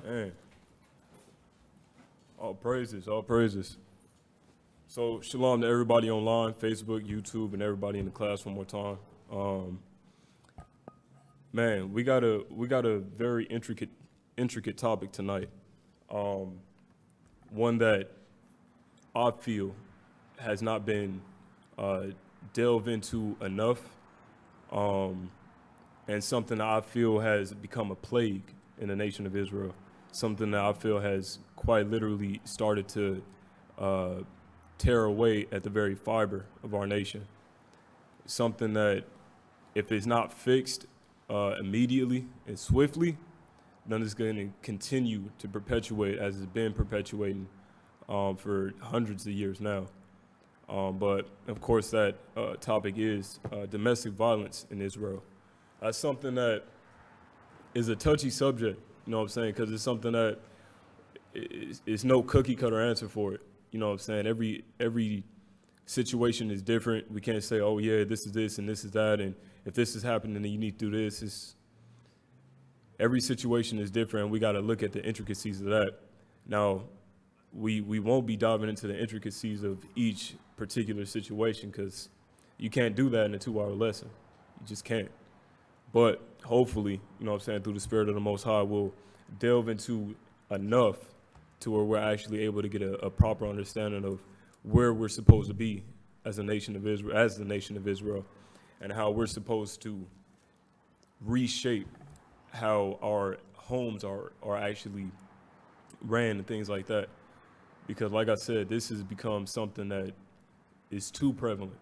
Man, all praises, all praises. So shalom to everybody online, Facebook, YouTube, and everybody in the class one more time. Man, we got a very intricate topic tonight. One that I feel has not been delved into enough, and something that I feel has become a plague in the nation of Israel. Something that I feel has quite literally started to tear away at the very fiber of our nation. Something that, if it's not fixed immediately and swiftly, then it's going to continue to perpetuate as it's been perpetuating for hundreds of years now. But of course, that topic is domestic violence in Israel. That's something that is a touchy subject, you know what I'm saying? Because it's something that is no cookie cutter answer for it. You know what I'm saying? Every situation is different. We can't say, oh yeah, this is this and this is that, and if this is happening, then you need to do this. Every situation is different, and we got to look at the intricacies of that. Now, we won't be diving into the intricacies of each particular situation because you can't do that in a 2-hour lesson. You just can't. But hopefully, you know what I'm saying, through the Spirit of the Most High, we'll delve into enough to where we're actually able to get a proper understanding of where we're supposed to be as a nation of Israel, and how we're supposed to reshape how our homes are actually ran and things like that. Because like I said, this has become something that is too prevalent.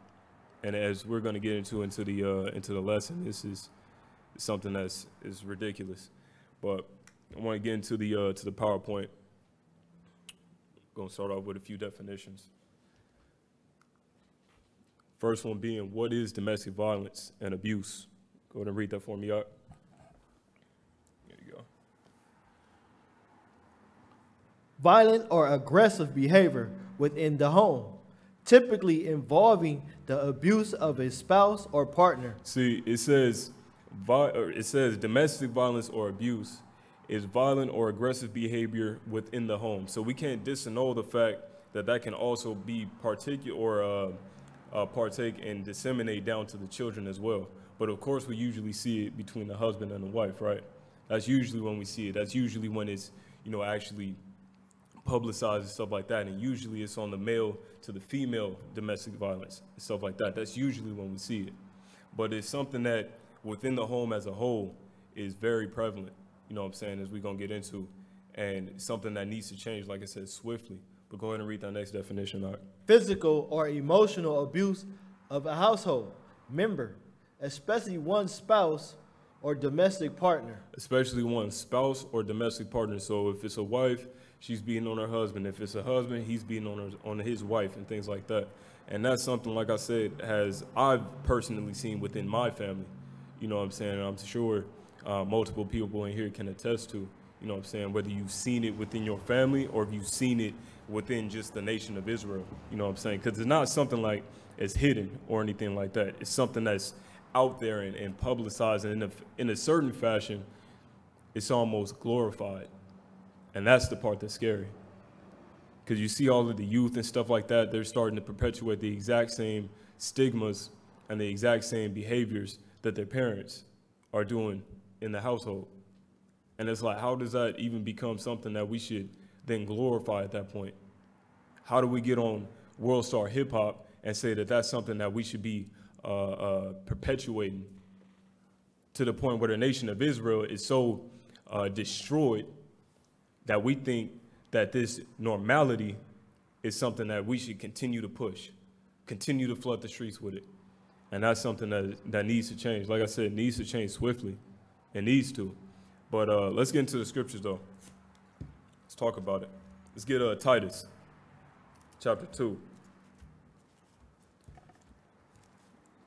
And as we're going to get into the lesson, this is something is ridiculous. But I want to get into the PowerPoint. I'm going to start off with a few definitions. First one being, what is domestic violence and abuse? Go ahead and read that for me, Art. There you go. Violent or aggressive behavior within the home, typically involving the abuse of a spouse or partner. See, it says domestic violence or abuse is violent or aggressive behavior within the home. So we can't disannul the fact that can also be partake and disseminate down to the children as well. But of course, we usually see it between the husband and the wife, right? That's usually when we see it. That's usually when it's, actually publicized and stuff like that. And usually it's on the male to the female domestic violence and stuff like that. That's usually when we see it. But it's something that within the home as a whole is very prevalent, you know what I'm saying, as we're going to get into, and something that needs to change, like I said, swiftly. But go ahead and read that next definition, Art. Physical or emotional abuse of a household member, especially one spouse or domestic partner. Especially one spouse or domestic partner. So if it's a wife, she's beating on her husband. If it's a husband, he's beating on his wife and things like that. And that's something, like I said, I've personally seen within my family. You know what I'm saying? And I'm sure multiple people in here can attest to, you know what I'm saying, whether you've seen it within your family or if you've seen it within just the nation of Israel, you know what I'm saying? Because it's not something like it's hidden or anything like that. It's something that's out there and publicized, and in a certain fashion, it's almost glorified. And that's the part that's scary. Because you see all of the youth and stuff like that, they're starting to perpetuate the exact same stigmas and the exact same behaviors that their parents are doing in the household. And it's like, how does that even become something that we should then glorify at that point? How do we get on World Star Hip Hop and say that that's something that we should be perpetuating to the point where the nation of Israel is so destroyed that we think that this normality is something that we should continue to push, continue to flood the streets with it. And that's something that needs to change. Like I said, it needs to change swiftly. It needs to. But let's get into the scriptures, though. Let's talk about it. Let's get Titus, chapter 2.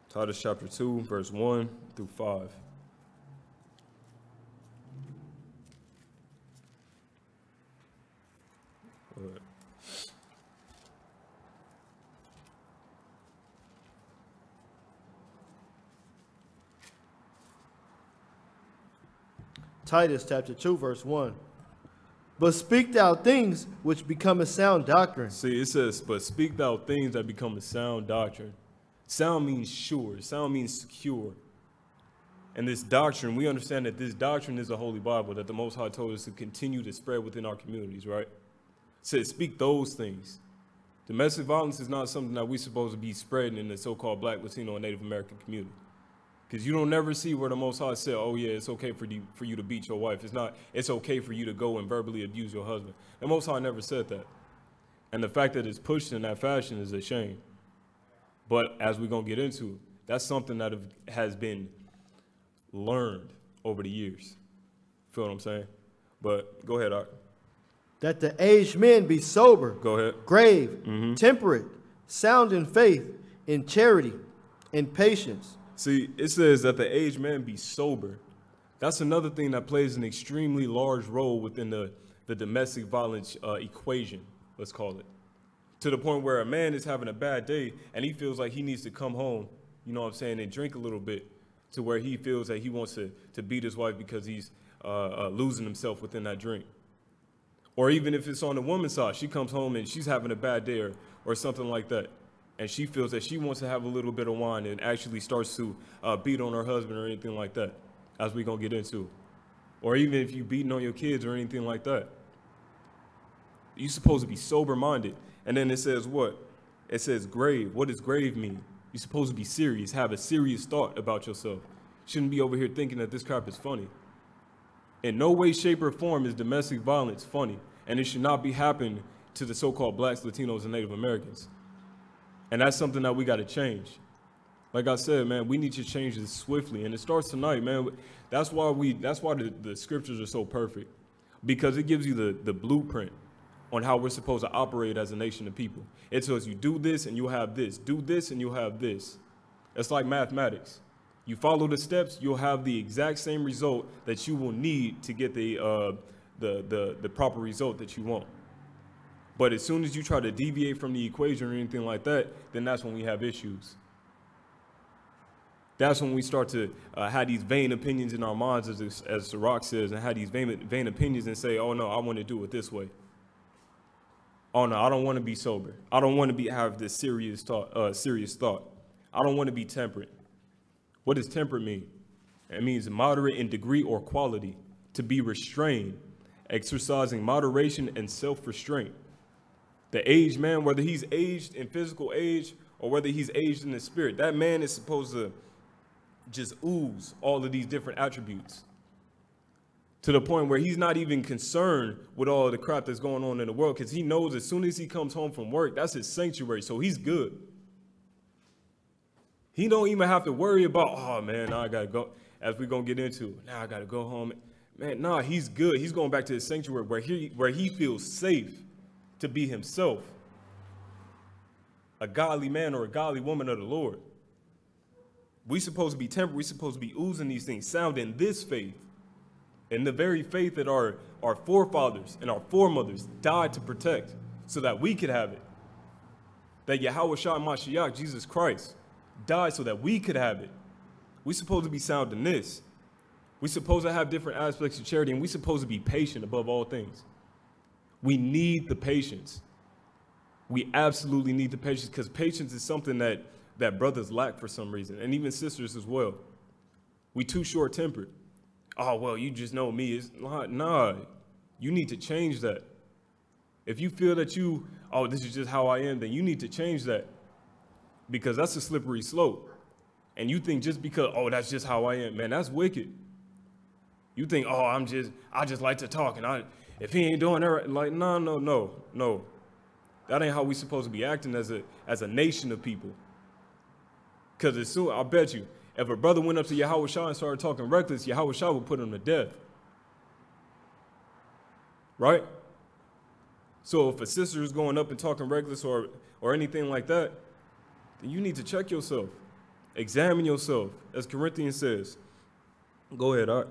Titus chapter 2, verse 1 through 5. Go ahead. Titus chapter 2, verse 1. But speak thou things which become a sound doctrine. See, it says, but speak thou things that become a sound doctrine. Sound means sure. Sound means secure. And this doctrine, we understand that this doctrine is the Holy Bible that the Most High told us to continue to spread within our communities, right? It says, speak those things. Domestic violence is not something that we're supposed to be spreading in the so-called Black, Latino, and Native American community. Because you don't never see where the Most High said, oh yeah, it's okay for you to beat your wife. It's okay for you to go and verbally abuse your husband. The Most High never said that. And the fact that it's pushed in that fashion is a shame. But as we're going to get into, that's something that has been learned over the years. Feel what I'm saying? But go ahead, Art. That the aged men be sober, Go ahead. grave, temperate, sound in faith, in charity, in patience. See, it says that the aged man be sober. That's another thing that plays an extremely large role within the domestic violence equation, let's call it. To the point where a man is having a bad day and he feels like he needs to come home, you know what I'm saying, and drink a little bit, to where he feels that he wants to beat his wife because he's losing himself within that drink. Or even if it's on the woman's side, she comes home and she's having a bad day or something like that. And she feels that she wants to have a little bit of wine and actually starts to beat on her husband or anything like that, as we're going to get into. Or even if you're beating on your kids or anything like that. You're supposed to be sober-minded. And then it says what? It says grave. What does grave mean? You're supposed to be serious, have a serious thought about yourself. Shouldn't be over here thinking that this crap is funny. In no way, shape, or form is domestic violence funny. And it should not be happening to the so-called Blacks, Latinos, and Native Americans. And that's something that we got to change. Like I said, man, we need to change this swiftly. And it starts tonight, man. That's why the scriptures are so perfect. Because it gives you the blueprint on how we're supposed to operate as a nation of people. It tells you do this and you'll have this. Do this and you'll have this. It's like mathematics. You follow the steps, you'll have the exact same result that you will need to get the proper result that you want. But as soon as you try to deviate from the equation or anything like that, then that's when we have issues. That's when we start to have these vain opinions in our minds, as Sirach says, and have these vain opinions and say, oh no, I want to do it this way. Oh no, I don't want to be sober. I don't want to have this serious thought. I don't want to be temperate. What does temperate mean? It means moderate in degree or quality, to be restrained, exercising moderation and self-restraint. The aged man, whether he's aged in physical age or whether he's aged in the spirit, that man is supposed to just ooze all of these different attributes to the point where he's not even concerned with all of the crap that's going on in the world, because he knows as soon as he comes home from work, that's his sanctuary, so he's good. He don't even have to worry about, oh man, now I gotta go, as we're gonna get into, now I gotta go home. Man, nah, he's good. He's going back to his sanctuary where he feels safe to be himself. A godly man or a godly woman of the Lord. We supposed to be temperate. We supposed to be oozing these things, sound in this faith. In the very faith that our forefathers and our foremothers died to protect so that we could have it. That Yahweh Shai Mashiach, Jesus Christ, died so that we could have it. We're supposed to be sound in this. We're supposed to have different aspects of charity, and we're supposed to be patient above all things. We need the patience. We absolutely need the patience, because patience is something that brothers lack for some reason, and even sisters as well. We too short-tempered. Oh, well, you just know me. It's not, nah, you need to change that. If you feel that this is just how I am, then you need to change that, because that's a slippery slope. And you think just because, oh, that's just how I am, man, that's wicked. You think, oh, I just like to talk, and if he ain't doing that, like, no. That ain't how we supposed to be acting as a nation of people. Because as soon, I bet you, if a brother went up to Yahweh Shai and started talking reckless, Yahweh Shai would put him to death. Right? So if a sister is going up and talking reckless or anything like that, then you need to check yourself. Examine yourself, as Corinthians says. Go ahead, Art.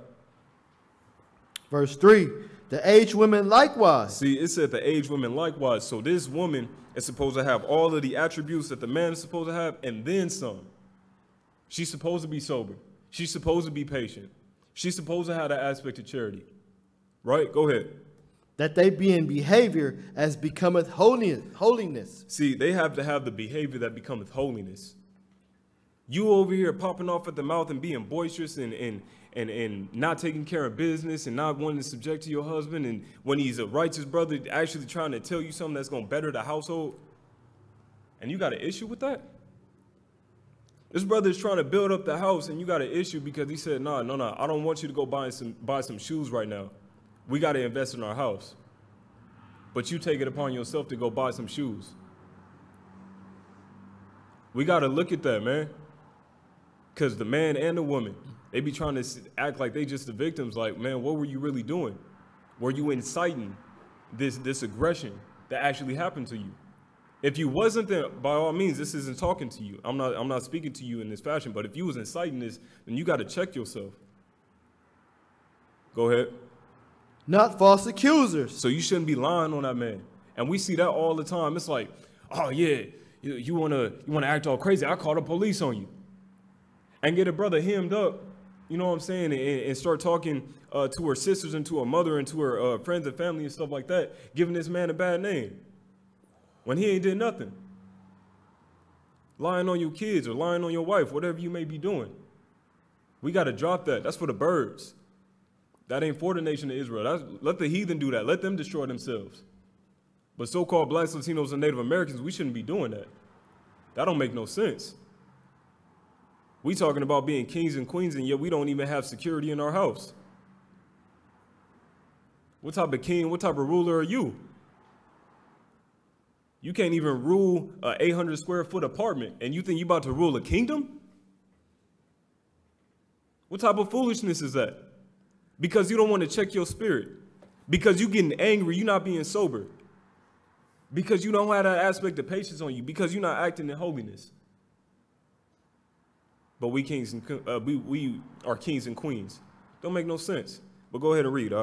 Verse 3, the aged women likewise. See, it said the aged women likewise. So this woman is supposed to have all of the attributes that the man is supposed to have, and then some. She's supposed to be sober. She's supposed to be patient. She's supposed to have that aspect of charity. Right? Go ahead. that they be in behavior as becometh holiness. See, they have to have the behavior that becometh holiness. You over here popping off at the mouth and being boisterous and not taking care of business and not wanting to subject to your husband, and when he's a righteous brother actually trying to tell you something that's going to better the household, and you got an issue with that? This brother is trying to build up the house, and you got an issue because he said, no, I don't want you to go buy some shoes right now. We got to invest in our house. But you take it upon yourself to go buy some shoes. We got to look at that, man. Because the man and the woman, they be trying to act like they just the victims. Like, man, what were you really doing? Were you inciting this aggression that actually happened to you? If you wasn't there, by all means, this isn't talking to you. I'm not speaking to you in this fashion. But if you was inciting this, then you got to check yourself. Go ahead. Not false accusers. So you shouldn't be lying on that man. And we see that all the time. It's like, oh yeah, you wanna act all crazy. I call the police on you. And get a brother hemmed up, you know what I'm saying, and start talking to her sisters and to her mother and to her friends and family and stuff like that, giving this man a bad name when he ain't did nothing. Lying on your kids or lying on your wife, whatever you may be doing. We got to drop that. That's for the birds. That ain't for the nation of Israel. Let the heathen do that. Let them destroy themselves. But so-called blacks, Latinos, and Native Americans, we shouldn't be doing that. That don't make no sense. We talking about being kings and queens, and yet we don't even have security in our house. What type of king, what type of ruler are you? You can't even rule an 800 square foot apartment, and you think you about to rule a kingdom? What type of foolishness is that? Because you don't want to check your spirit. Because you getting angry, you're not being sober. Because you don't have that aspect of patience on you. Because you're not acting in holiness. But we are kings and queens. Don't make no sense. But go ahead and read,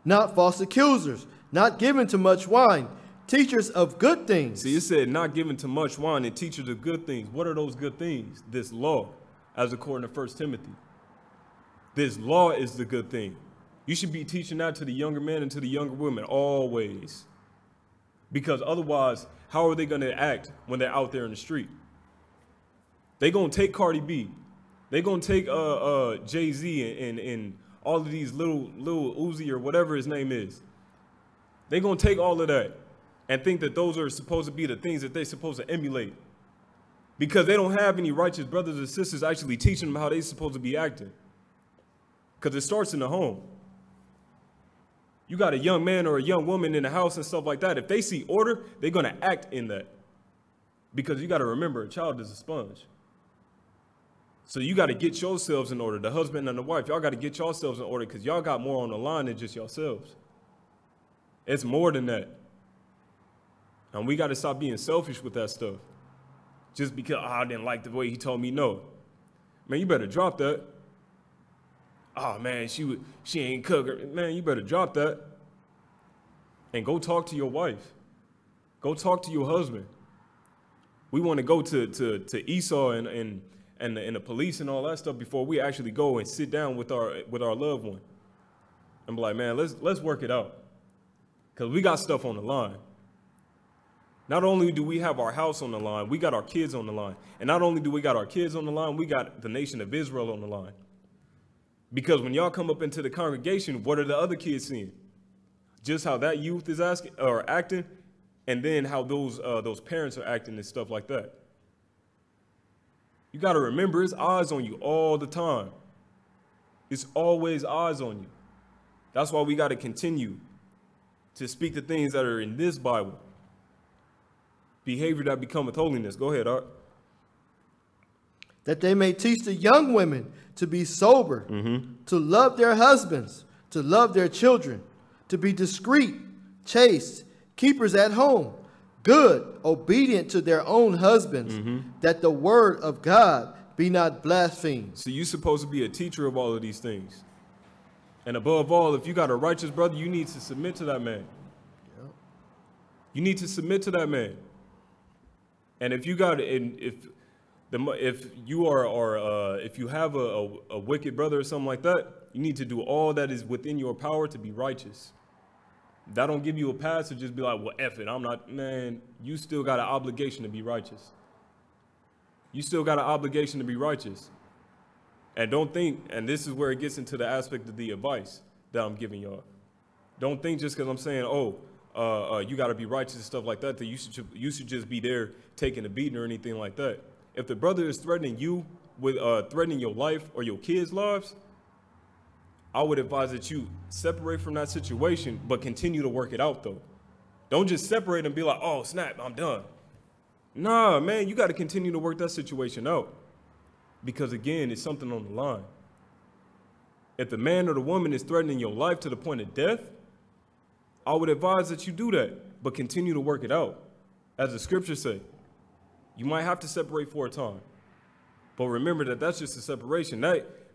Not false accusers, not given to much wine, teachers of good things. See, it said not given to much wine and teachers of good things. What are those good things? This law, as according to 1 Timothy. This law is the good thing. You should be teaching that to the younger men and to the younger women always. Because otherwise, how are they going to act when they're out there in the street? They going to take Cardi B. They going to take Jay-Z and all of these little Uzi or whatever his name is. They going to take all of that and think that those are supposed to be the things that they're supposed to emulate. Because they don't have any righteous brothers or sisters actually teaching them how they're supposed to be acting. Because it starts in the home. You got a young man or a young woman in the house and stuff like that. If they see order, they're going to act in that. Because you got to remember, a child is a sponge. So you got to get yourselves in order. The husband and the wife, y'all got to get yourselves in order because y'all got more on the line than just yourselves. It's more than that. And we got to stop being selfish with that stuff. Just because I didn't like the way he told me no. Man, you better drop that. Oh, man, she ain't cooking. Man, you better drop that. And go talk to your wife. Go talk to your husband. We want to go to Esau and the police and all that stuff before we actually go and sit down with our loved one. And be like, man, let's work it out. Because we got stuff on the line. Not only do we have our house on the line, we got our kids on the line. And not only do we got our kids on the line, we got the nation of Israel on the line. Because when y'all come up into the congregation, what are the other kids seeing? Just how that youth is acting, and then how those parents are acting and stuff like that. You got to remember, it's eyes on you all the time. It's always eyes on you. That's why we got to continue to speak the things that are in this Bible. Behavior that becometh holiness. Go ahead, Art. That they may teach the young women to be sober, to love their husbands, to love their children, to be discreet, chaste, keepers at home, good, obedient to their own husbands, that the word of God be not blasphemed. So you're supposed to be a teacher of all of these things. And above all, if you got a righteous brother, you need to submit to that man. Yep. You need to submit to that man. And if you got, and if If you if you have a wicked brother or something like that, you need to do all that is within your power to be righteous. That don't give you a pass to just be like, well, F it, I'm not, man, you still got an obligation to be righteous. You still got an obligation to be righteous. And don't think, and this is where it gets into the aspect of the advice that I'm giving y'all. Don't think just because I'm saying, you got to be righteous and stuff like that, that you should just be there taking a beating or anything like that. If the brother is threatening you with threatening your life or your kids' lives, I would advise that you separate from that situation, but continue to work it out, though. Don't just separate and be like, oh, snap, I'm done. Nah, man, you got to continue to work that situation out. Because, again, it's something on the line. If the man or the woman is threatening your life to the point of death, I would advise that you do that, but continue to work it out. As the scriptures say, you might have to separate for a time. But remember that that's just a separation.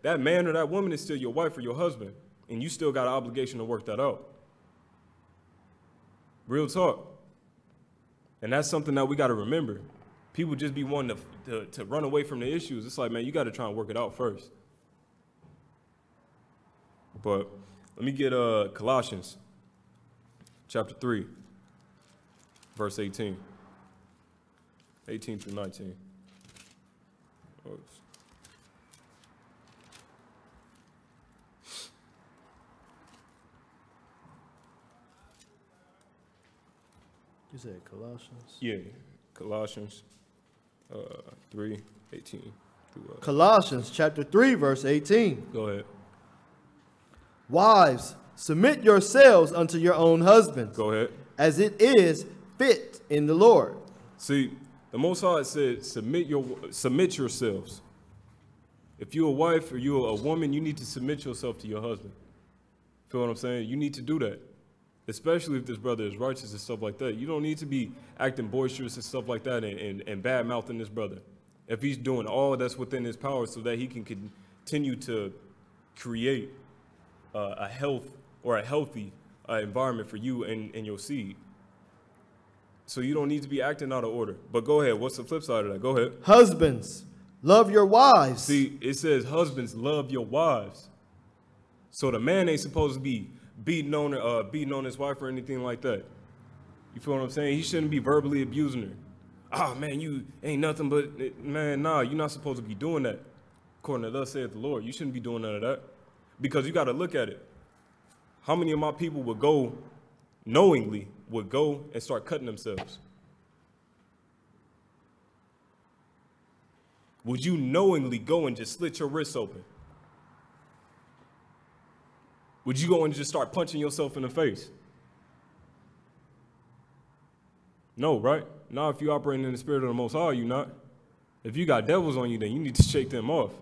That man or that woman is still your wife or your husband, and you still got an obligation to work that out. Real talk. And that's something that we got to remember. People just be wanting to run away from the issues. It's like, man, you got to try and work it out first. But let me get Colossians chapter 3, verse 18. 18 through 19. Oops. You said Colossians? Yeah, Colossians 3, 18. Colossians chapter 3, verse 18. Go ahead. Wives, submit yourselves unto your own husbands. Go ahead. As it is fit in the Lord. See, the Most High said, submit yourselves. If you're a wife or you're a woman, you need to submit yourself to your husband. Feel what I'm saying? You need to do that. Especially if this brother is righteous and stuff like that. You don't need to be acting boisterous and stuff like that and bad-mouthing this brother. If he's doing all that's within his power so that he can continue to create a healthy environment for you and your seed. So you don't need to be acting out of order. But go ahead. What's the flip side of that? Go ahead. Husbands, love your wives. See, it says husbands, love your wives. So the man ain't supposed to be beating on his wife or anything like that. You feel what I'm saying? He shouldn't be verbally abusing her. Oh, man, you ain't nothing but, man, nah, you're not supposed to be doing that. According to thus saith the Lord, you shouldn't be doing none of that. Because you got to look at it. How many of my people knowingly would go and start cutting themselves? Would you knowingly go and just slit your wrists open? Would you go and just start punching yourself in the face? No, right? Now, if you're operating in the spirit of the Most High, you're not. If you got devils on you, then you need to shake them off.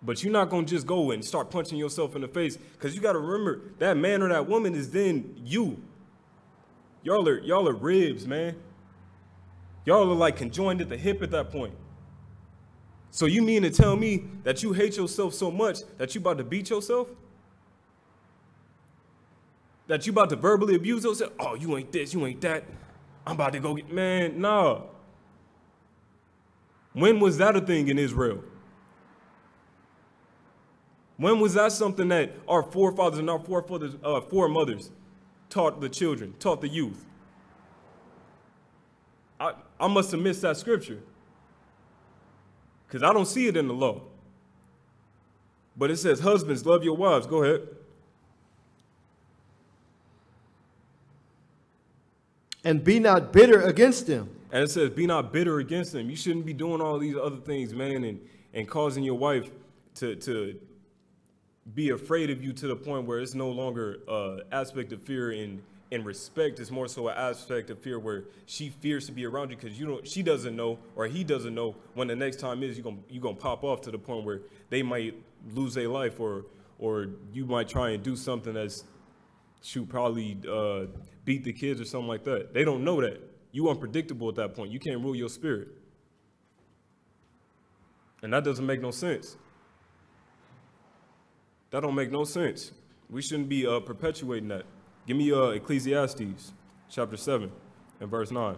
But you're not going to just go and start punching yourself in the face, because you got to remember, that man or that woman is then you. Y'all are ribs, man. Y'all are like conjoined at the hip at that point. So you mean to tell me that you hate yourself so much that you about to beat yourself? That you about to verbally abuse yourself? Oh, you ain't this, you ain't that. I'm about to go get, man, nah. When was that a thing in Israel? When was that something that our forefathers and our foremothers taught the children, taught the youth? I must have missed that scripture, because I don't see it in the law. But it says, husbands, love your wives. Go ahead. And be not bitter against them. And it says, be not bitter against them. You shouldn't be doing all these other things, man, and causing your wife to be afraid of you to the point where it's no longer an aspect of fear and respect. It's more so an aspect of fear where she fears to be around you because she doesn't know, or he doesn't know when the next time is you're gonna pop off to the point where they might lose their life, or you might try and do something that's probably beat the kids or something like that. They don't know that. You unpredictable at that point. You can't rule your spirit. And that doesn't make no sense. That don't make no sense. We shouldn't be perpetuating that. Give me Ecclesiastes chapter 7 and verse 9.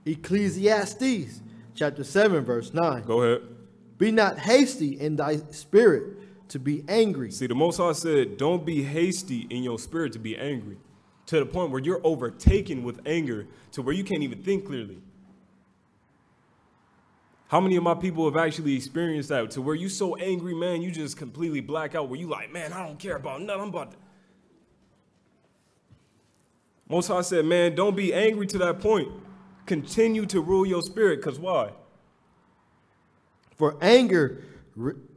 Ecclesiastes chapter 7, verse 9. Go ahead. Be not hasty in thy spirit to be angry. See, the Most High said, don't be hasty in your spirit to be angry, to the point where you're overtaken with anger to where you can't even think clearly. How many of my people have actually experienced that, to where you so angry, man, you just completely black out, where you like, man, I don't care about nothing, I'm about to. Most High said, man, don't be angry to that point. Continue to rule your spirit, because why? For anger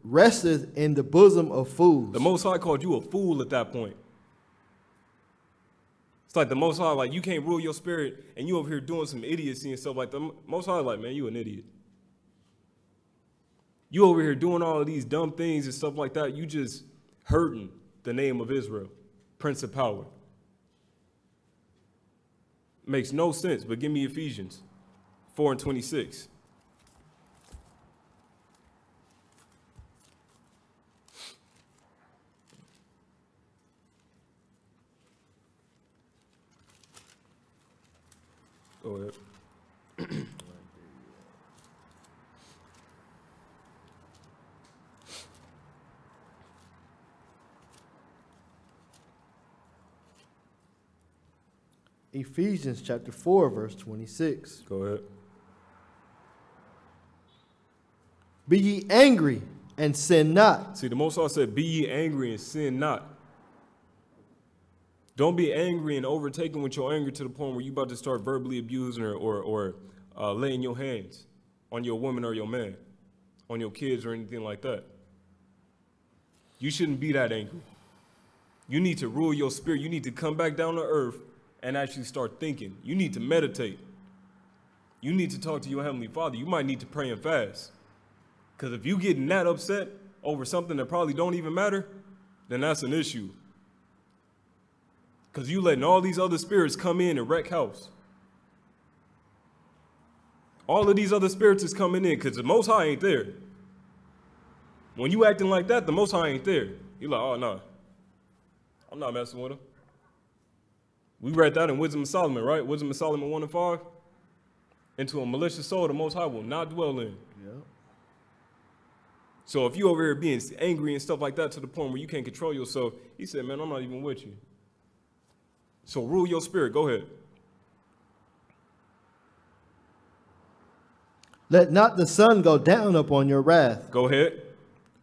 resteth in the bosom of fools. The Most High called you a fool at that point. It's like the Most High, like, you can't rule your spirit, and you over here doing some idiocy and stuff like that. Most High, like, man, you an idiot. You over here doing all of these dumb things and stuff like that. You just hurting the name of Israel, Prince of Power. Makes no sense, but give me Ephesians 4:26. Go ahead. Ephesians chapter 4, verse 26. Go ahead. Be ye angry and sin not. See, the Most High said, be ye angry and sin not. Don't be angry and overtaken with your anger to the point where you about to start verbally abusing or laying your hands on your woman or your man, on your kids or anything like that. You shouldn't be that angry. You need to rule your spirit. You need to come back down to earth and actually start thinking. You need to meditate. You need to talk to your Heavenly Father. You might need to pray and fast. Because if you getting that upset over something that probably don't even matter, then that's an issue. Because you letting all these other spirits come in and wreck house. All of these other spirits is coming in because the Most High ain't there. When you acting like that, the Most High ain't there. You're like, oh, no. I'm not messing with him. We read that in Wisdom of Solomon, right? Wisdom of Solomon 1 and 5. Into a malicious soul, the Most High will not dwell in. Yeah. So if you over here being angry and stuff like that to the point where you can't control yourself, he said, man, I'm not even with you. So rule your spirit. Go ahead. Let not the sun go down upon your wrath. Go ahead.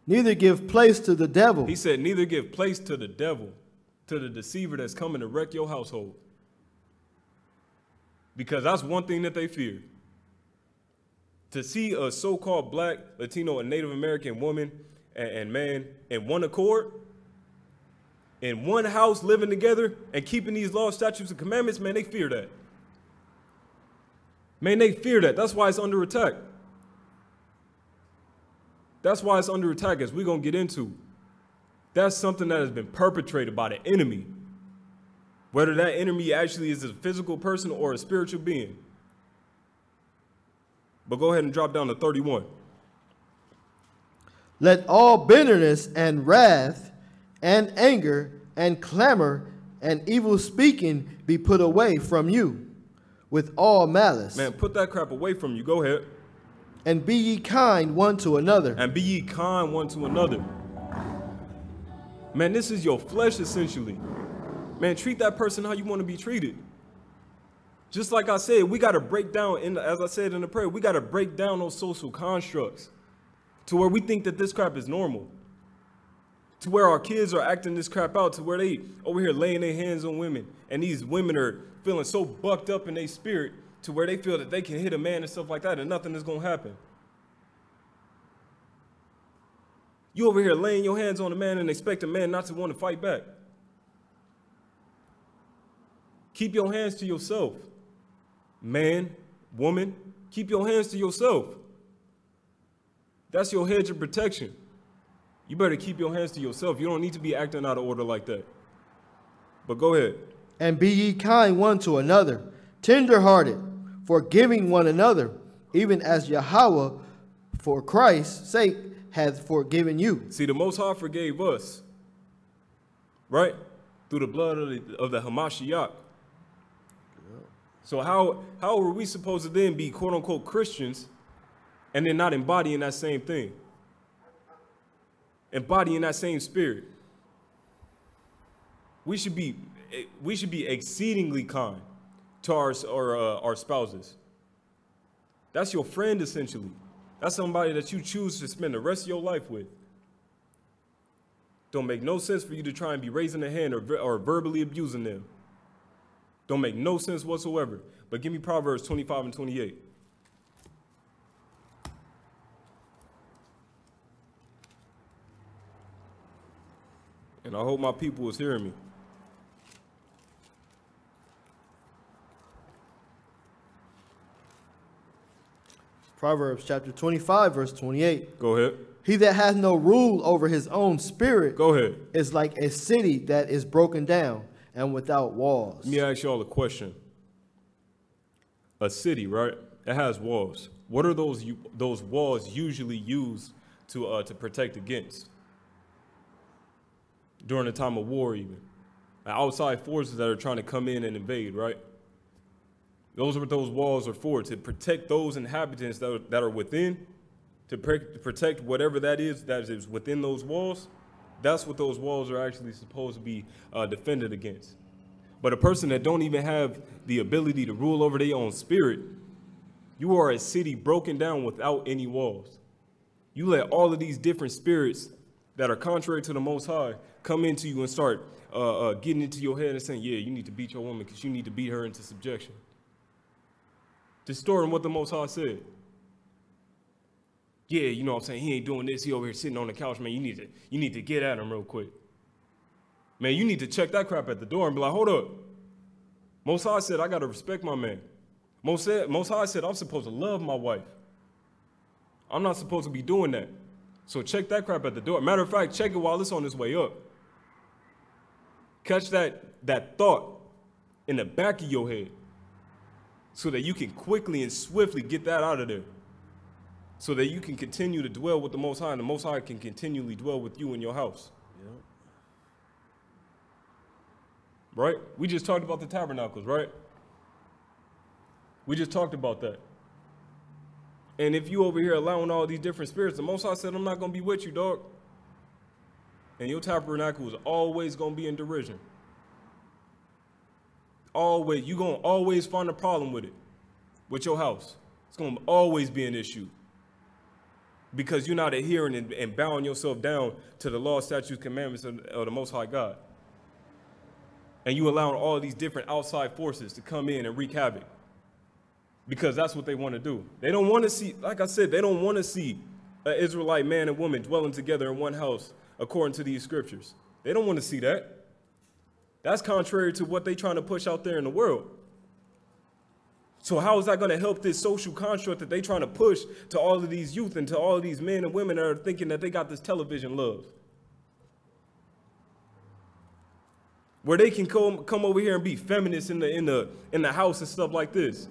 Neither give place to the devil. He said, neither give place to the devil, to the deceiver that's coming to wreck your household. Because that's one thing that they fear. To see a so-called black, Latino, and Native American woman and man in one accord, in one house living together and keeping these laws, statutes, and commandments, man, they fear that. Man, they fear that. That's why it's under attack. That's why it's under attack, as we're going to get into. That's something that has been perpetrated by the enemy. Whether that enemy actually is a physical person or a spiritual being. But go ahead and drop down to 31. Let all bitterness and wrath and anger and clamor and evil speaking be put away from you with all malice. Man, put that crap away from you. Go ahead. And be ye kind one to another. And be ye kind one to another. Man, this is your flesh, essentially. Man, treat that person how you want to be treated. Just like I said, we got to break down, as I said in the prayer, we got to break down those social constructs to where we think that this crap is normal. To where our kids are acting this crap out, to where they over here laying their hands on women. And these women are feeling so bucked up in their spirit to where they feel that they can hit a man and stuff like that and nothing is going to happen. You over here laying your hands on a man and expect a man not to want to fight back. Keep your hands to yourself. Man, woman, keep your hands to yourself. That's your hedge of protection. You better keep your hands to yourself. You don't need to be acting out of order like that. But go ahead. And be ye kind one to another, tenderhearted, forgiving one another, even as Yahweh, for Christ's sake, hath forgiven you. See, the Most High forgave us, right? Through the blood of the Hamashiach. So how are we supposed to then be quote unquote Christians and then not embodying that same thing? Embodying that same spirit. We should be exceedingly kind to our spouses. That's your friend, essentially. That's somebody that you choose to spend the rest of your life with. Don't make no sense for you to try and be raising a hand or verbally abusing them. Don't make no sense whatsoever. But give me Proverbs 25 and 28. And I hope my people is hearing me. Proverbs chapter 25, verse 28. Go ahead. He that hath no rule over his own spirit Go ahead. is like a city that is broken down and without walls. Let me ask y'all a question. A city, right? It has walls. What are those walls usually used to protect against? During a time of war, even. Outside forces that are trying to come in and invade, right? Those are what those walls are for, to protect those inhabitants that are within, to protect whatever that is within those walls. That's what those walls are actually supposed to be defended against. But a person that don't even have the ability to rule over their own spirit, you are a city broken down without any walls. You let all of these different spirits that are contrary to the Most High come into you and start getting into your head and saying, yeah, you need to beat your woman because you need to beat her into subjection. Distorting what the Most High said. Yeah, you know what I'm saying? He ain't doing this. He over here sitting on the couch, man. You need to get at him real quick. Man, you need to check that crap at the door and be like, hold up. Most High said, I got to respect my man. Most High said, I'm supposed to love my wife. I'm not supposed to be doing that. So check that crap at the door. Matter of fact, check it while it's on its way up. Catch that thought in the back of your head so that you can quickly and swiftly get that out of there. So that you can continue to dwell with the Most High and the Most High can continually dwell with you in your house. Yep. Right? We just talked about the tabernacles, right? We just talked about that. And if you over here allowing all these different spirits, the Most High said, I'm not going to be with you, dog. And your tabernacle is always going to be in derision. Always. You're going to always find a problem with it, with your house. It's going to always be an issue. Because you're not adhering and bowing yourself down to the law, statutes, commandments of the Most High God. And you allowing all these different outside forces to come in and wreak havoc. Because that's what they want to do. They don't want to see, like I said, they don't want to see an Israelite man and woman dwelling together in one house according to these scriptures. They don't want to see that. That's contrary to what they're trying to push out there in the world. So how is that going to help this social construct that they're trying to push to all of these youth and to all of these men and women that are thinking that they got this television love? Where they can come over here and be feminists in the house and stuff like this.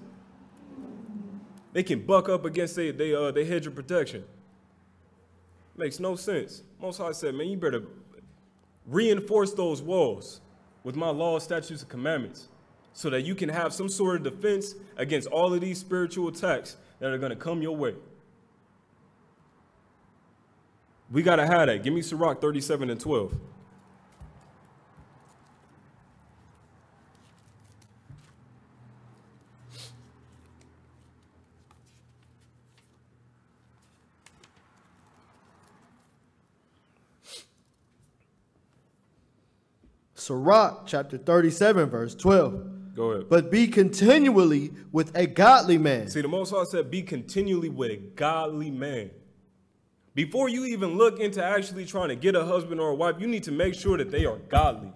They can buck up against their hedge of protection. Makes no sense. Most High said, man, you better reinforce those walls with my laws, statutes, and commandments so that you can have some sort of defense against all of these spiritual attacks that are going to come your way. We got to have that. Give me Sirach 37 and 12. Sirach chapter 37, verse 12. Go ahead. But be continually with a godly man. See, the Most High said, be continually with a godly man. Before you even look into actually trying to get a husband or a wife, you need to make sure that they are godly.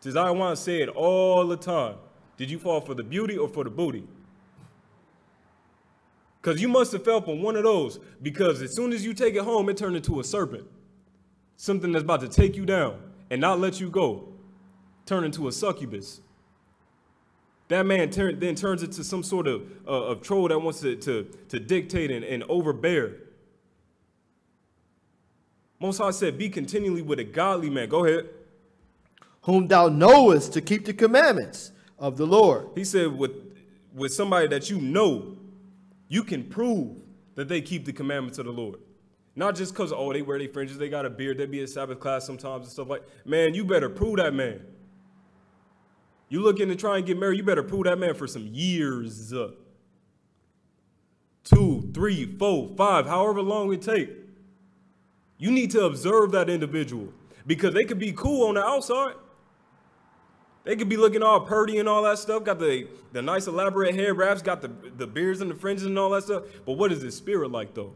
Says, I want to say it all the time. Did you fall for the beauty or for the booty? Because you must have fell for one of those. Because as soon as you take it home, it turned into a serpent. Something that's about to take you down and not let you go. Turn into a succubus. That man then turns into some sort of troll that wants to dictate and overbear. Most High said, be continually with a godly man. Go ahead. Whom thou knowest to keep the commandments, of the Lord. He said with somebody that you know, you can prove that they keep the commandments of the Lord. Not just because, oh, they wear their fringes, they got a beard, they be at Sabbath class sometimes and stuff like that. Man, you better prove that man. You looking to try and get married, you better prove that man for some years. 2, 3, 4, 5, however long it take. You need to observe that individual because they could be cool on the outside. They could be looking all purty and all that stuff, got the nice elaborate hair wraps, got the beards and the fringes and all that stuff. But what is his spirit like though?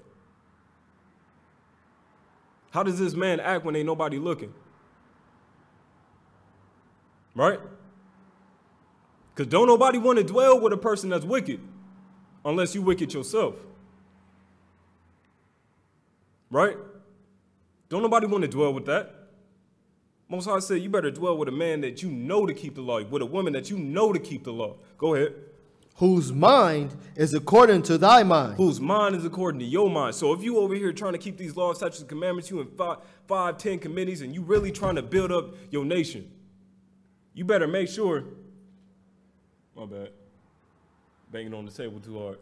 How does this man act when ain't nobody looking? Right? Because don't nobody want to dwell with a person that's wicked unless you wicked yourself. Right? Don't nobody want to dwell with that. Most High said you better dwell with a man that you know to keep the law, with a woman that you know to keep the law. Go ahead. Whose mind is according to thy mind. Whose mind is according to your mind. So if you over here trying to keep these laws, statutes, and commandments, you in 5, 10 committees, and you really trying to build up your nation, you better make sure. My bad. Banging on the table too hard.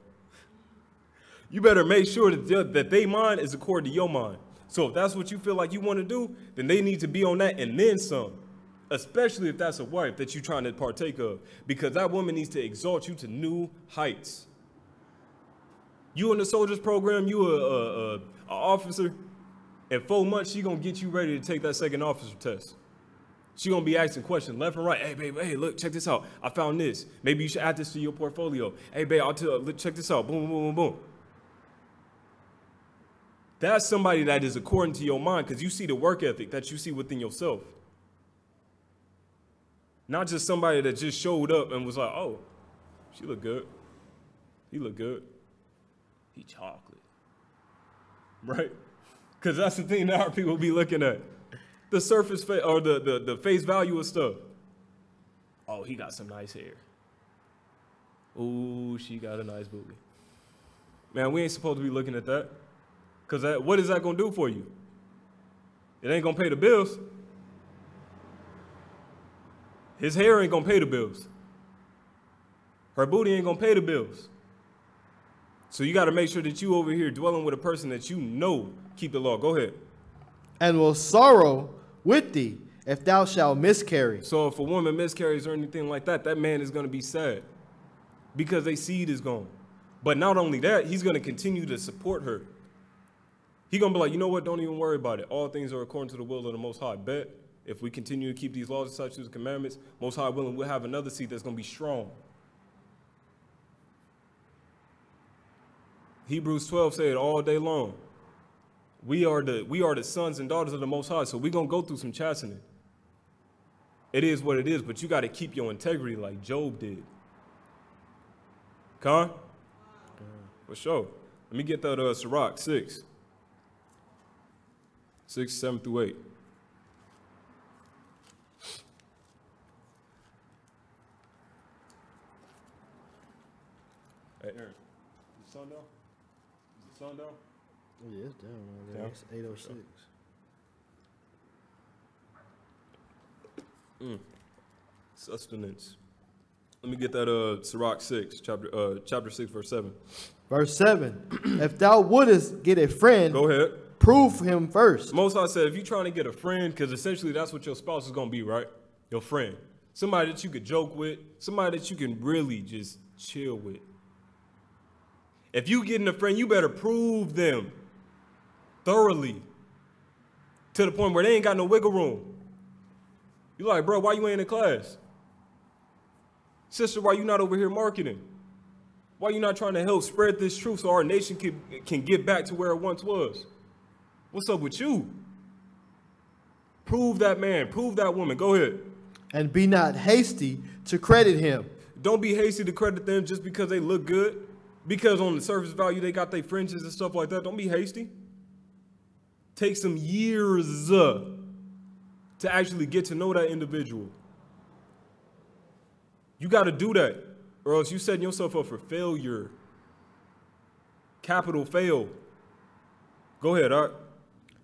You better make sure that their mind is according to your mind. So if that's what you feel like you want to do, then they need to be on that and then some. Especially if that's a wife that you're trying to partake of. Because that woman needs to exalt you to new heights. You in the soldiers program, you a officer. In 4 months, she going to get you ready to take that second officer test. She going to be asking questions left and right. Hey, babe, hey, look, check this out. I found this. Maybe you should add this to your portfolio. Hey, babe, check this out. Boom, boom, boom, boom. That's somebody that is according to your mind because you see the work ethic that you see within yourself. Not just somebody that just showed up and was like, oh, she look good. He look good. He chocolate. Right? Because that's the thing that our people be looking at. The surface or the face value of stuff. Oh, he got some nice hair. Ooh, she got a nice booty. Man, we ain't supposed to be looking at that. Because what is that going to do for you? It ain't going to pay the bills. His hair ain't going to pay the bills. Her booty ain't going to pay the bills. So you got to make sure that you over here dwelling with a person that you know keep the law. Go ahead. And will sorrow with thee if thou shalt miscarry. So if a woman miscarries or anything like that, that man is going to be sad because their seed is gone. But not only that, he's going to continue to support her. He's going to be like, you know what? Don't even worry about it. All things are according to the will of the Most High. Bet if we continue to keep these laws and statutes and commandments, Most High willing, we'll have another seed that's going to be strong. Hebrews 12 said all day long. We are the sons and daughters of the Most High, so we're going to go through some chastening. It is what it is, but you got to keep your integrity like Job did. Con? For sure. Let me get that Sirach 6. 6, 7 through 8. Hey, Aaron, is the sun down? Is the sun down? Oh, yeah, it's down right there. It's 8:06. Sustenance. Let me get that Sirach 6, chapter 6, verse 7. Verse 7. If thou wouldest get a friend, go ahead. Prove him first. Most High said, if you're trying to get a friend, because essentially that's what your spouse is going to be, right? Your friend. Somebody that you could joke with. Somebody that you can really just chill with. If you getting a friend, you better prove them thoroughly to the point where they ain't got no wiggle room. You like, bro, why you ain't in class? Sister, why you not over here marketing? Why you not trying to help spread this truth so our nation can get back to where it once was? What's up with you? Prove that man. Prove that woman. Go ahead. And be not hasty to credit him. Don't be hasty to credit them just because they look good. Because on the surface value, they got their fringes and stuff like that. Don't be hasty. Take some years to actually get to know that individual. You got to do that, or else you setting yourself up for failure. Capital fail. Go ahead, Art.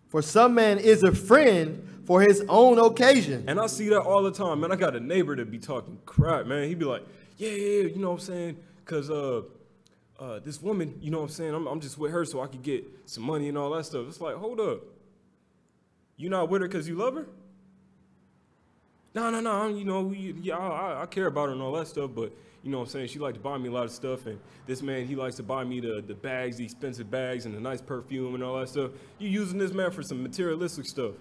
For some man is a friend for his own occasion. And I see that all the time, man. I got a neighbor that be talking crap, man. He be like, yeah, you know what I'm saying? Because this woman, you know what I'm saying? I'm just with her so I could get some money and all that stuff. It's like, hold up. You not with her because you love her? No, you know, I care about her and all that stuff, but you know what I'm saying? She like to buy me a lot of stuff, and this man, he likes to buy me the bags, the expensive bags, and the nice perfume and all that stuff. You using this man for some materialistic stuff.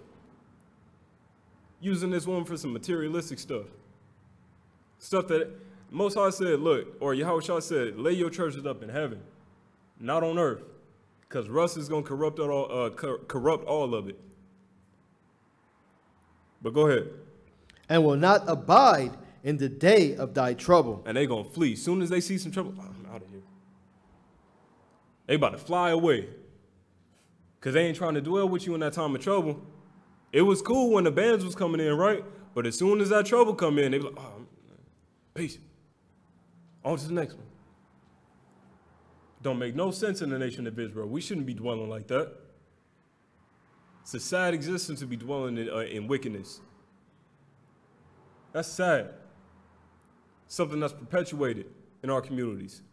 Using this woman for some materialistic stuff. Stuff that Most High said, look, or Yahushua said, lay your treasures up in heaven, not on earth, because rust is going to corrupt all of it. But go ahead. And will not abide in the day of thy trouble. And they going to flee. As soon as they see some trouble, I'm out of here. They about to fly away. Because they ain't trying to dwell with you in that time of trouble. It was cool when the bands was coming in, right? But as soon as that trouble come in, they be like, oh, peace. On to the next one. Don't make no sense in the nation of Israel. We shouldn't be dwelling like that. It's a sad existence to be dwelling in wickedness. That's sad. Something that's perpetuated in our communities.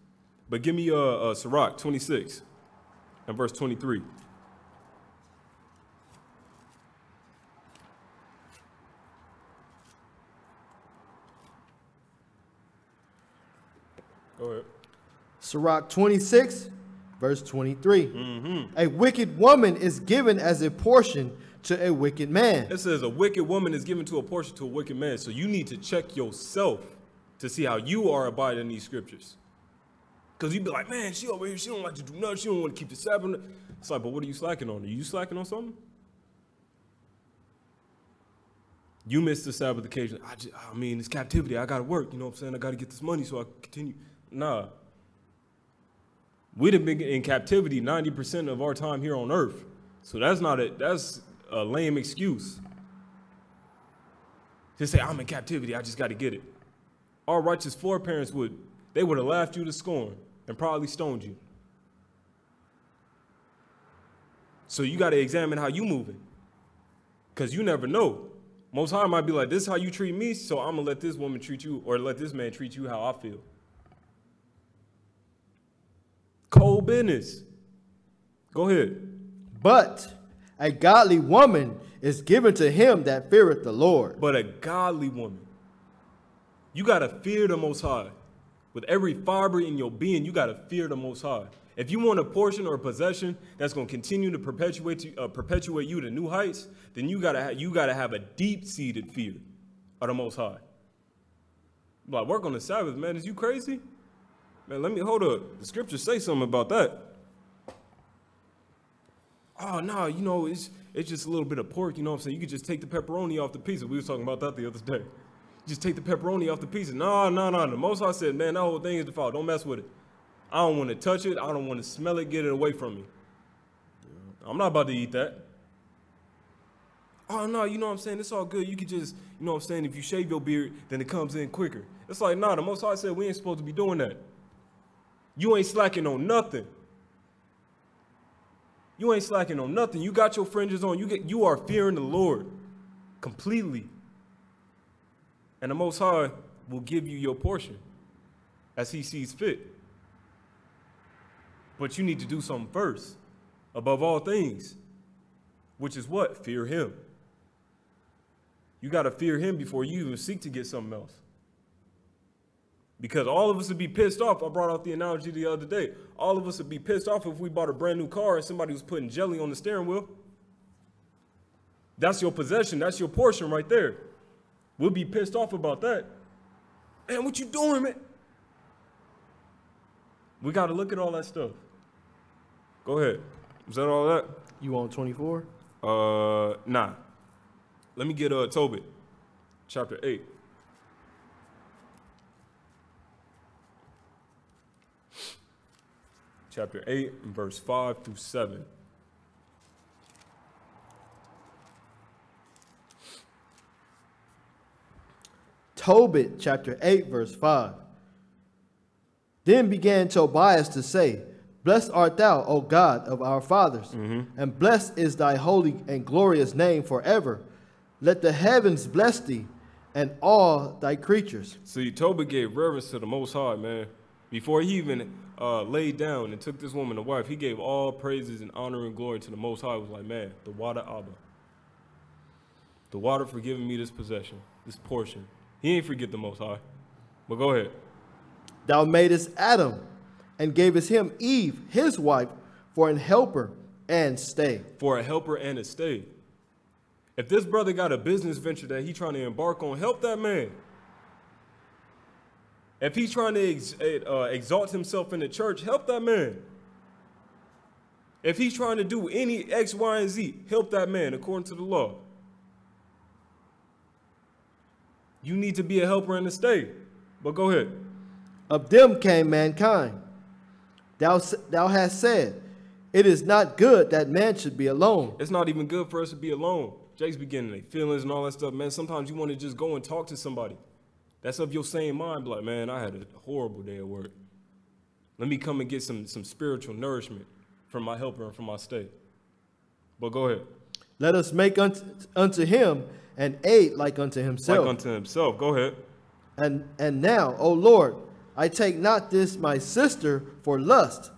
But give me Sirach 26 and verse 23. Go ahead. Sirach 26, verse 23. A wicked woman is given as a portion to a wicked man. It says a wicked woman is given to a portion to a wicked man. So you need to check yourself to see how you are abiding these scriptures. Because you be like, man, she over here, she don't like to do nothing. She don't want to keep the Sabbath. It's like, but what are you slacking on? Are you slacking on something? You missed the Sabbath occasion. I mean, it's captivity. I got to work. You know what I'm saying? I got to get this money so I can continue. Nah. We'd have been in captivity 90% of our time here on earth. So that's a lame excuse. To say, I'm in captivity, I just got to get it. Our righteous foreparents would have laughed you to scorn and probably stoned you. So you got to examine how you moving. Because you never know. Most High might be like, this is how you treat me, so I'm going to let this woman treat you, or let this man treat you how I feel. Cold business. Go ahead. But a godly woman is given to him that feareth the Lord. But a godly woman. You got to fear the Most High. With every fiber in your being, you got to fear the Most High. If you want a portion or a possession that's going to continue to perpetuate you to new heights, then you gotta have a deep-seated fear of the Most High. Like, work on the Sabbath, man. Is you crazy? Man, hold up. The scriptures say something about that. Oh, no, you know, it's just a little bit of pork, you know what I'm saying? You could just take the pepperoni off the pizza. We was talking about that the other day. Just take the pepperoni off the pizza. No. The Most High said, man, that whole thing is defiled. Don't mess with it. I don't want to touch it. I don't want to smell it. Get it away from me. I'm not about to eat that. Oh, no, you know what I'm saying? It's all good. You could just, you know what I'm saying? If you shave your beard, then it comes in quicker. It's like, nah, the Most High said we ain't supposed to be doing that. You ain't slacking on nothing. You ain't slacking on nothing. You got your fringes on. You are fearing the Lord completely. And the Most High will give you your portion as he sees fit. But you need to do something first, above all things, which is what? Fear him. You got to fear him before you even seek to get something else. Because all of us would be pissed off. I brought out the analogy the other day. All of us would be pissed off if we bought a brand new car and somebody was putting jelly on the steering wheel. That's your possession. That's your portion right there. We'll be pissed off about that. Man, what you doing, man? We got to look at all that stuff. Go ahead. Was that all that? You on 24? Nah. Let me get Tobit, chapter 8. Chapter 8, and verse 5 through 7. Tobit, chapter 8, verse 5. Then began Tobias to say, Blessed art thou, O God of our fathers, and blessed is thy holy and glorious name forever. Let the heavens bless thee, and all thy creatures. See, Tobit gave reverence to the Most High, man. Before he even laid down and took this woman to wife, he gave all praises and honor and glory to the Most High. He was like, man, the water Abba. The water for giving me this possession, this portion. He ain't forget the Most High. But go ahead. Thou madest Adam, and gavest him Eve, his wife, for an helper and stay. For a helper and a stay. If this brother got a business venture that he trying to embark on, help that man. If he's trying to exalt himself in the church, help that man. If he's trying to do any X, Y, and Z, help that man according to the law. You need to be a helper and a stay. But go ahead. Of them came mankind. Thou hast said, it is not good that man should be alone. It's not even good for us to be alone. Jake's beginning their feelings and all that stuff, man. Sometimes you want to just go and talk to somebody. That's of your same mind. Like, man, I had a horrible day at work. Let me come and get some spiritual nourishment from my helper and from my stay. But go ahead. Let us make unto him an aid like unto himself. Like unto himself. Go ahead. And now, O Lord, I take not this my sister for lust,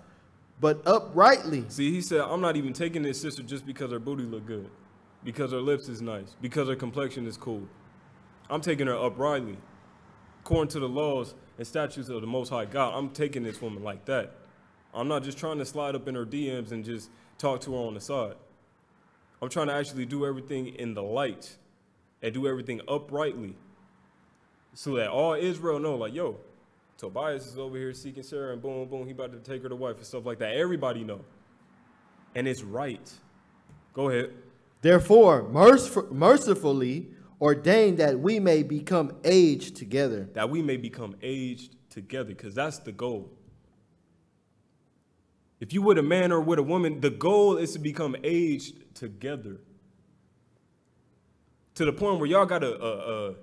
but uprightly. See, he said, I'm not even taking this sister just because her booty look good, because her lips is nice, because her complexion is cool. I'm taking her uprightly. According to the laws and statutes of the Most High God, I'm taking this woman like that. I'm not just trying to slide up in her DMs and just talk to her on the side. I'm trying to actually do everything in the light and do everything uprightly so that all Israel know, like, yo, Tobias is over here seeking Sarah, and boom, boom, he about to take her to wife and stuff like that. Everybody know. And it's right. Go ahead. Therefore, mercifully ordain that we may become aged together. That we may become aged together, because that's the goal. If you with a man or with a woman, the goal is to become aged together. To the point where y'all got a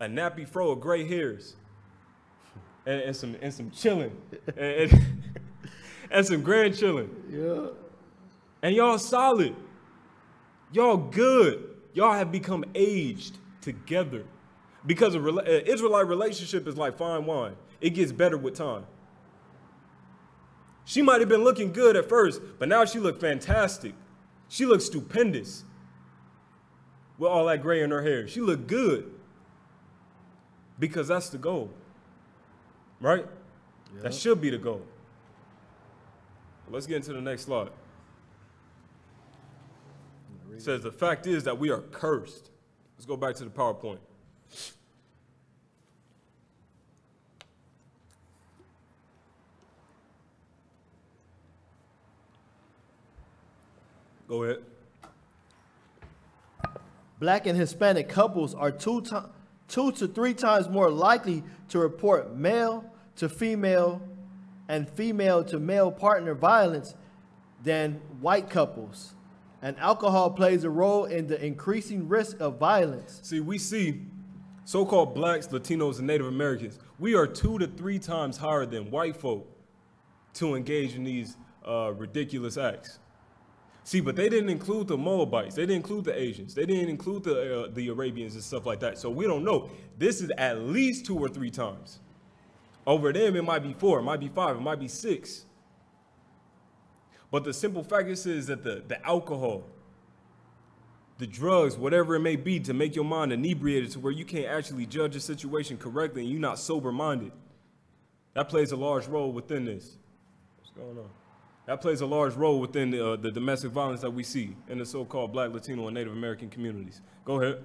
nappy fro of gray hairs. And some chilling. and some grand chilling. Yeah. And y'all solid. Y'all good. Y'all have become aged together. Because an Israelite relationship is like fine wine. It gets better with time. She might have been looking good at first, but now she looked fantastic. She looked stupendous. With all that gray in her hair. She looked good. Because that's the goal. Right? Yep. That should be the goal. Let's get into the next slide. It says the fact is that we are cursed. Let's go back to the PowerPoint. Go ahead. Black and Hispanic couples are 2 to 3 times more likely to report male to female and female to male partner violence than white couples. And alcohol plays a role in the increasing risk of violence. See, we see so-called blacks, Latinos, and Native Americans. We are 2 to 3 times higher than white folk to engage in these ridiculous acts. See, but they didn't include the Moabites. They didn't include the Asians. They didn't include the Arabians and stuff like that. So we don't know. This is at least 2 or 3 times. Over them, it might be 4, it might be 5, it might be 6. But the simple fact is that the alcohol, the drugs, whatever it may be to make your mind inebriated to where you can't actually judge a situation correctly and you're not sober-minded, that plays a large role within this. What's going on? That plays a large role within the domestic violence that we see in the so-called Black, Latino, and Native American communities. Go ahead.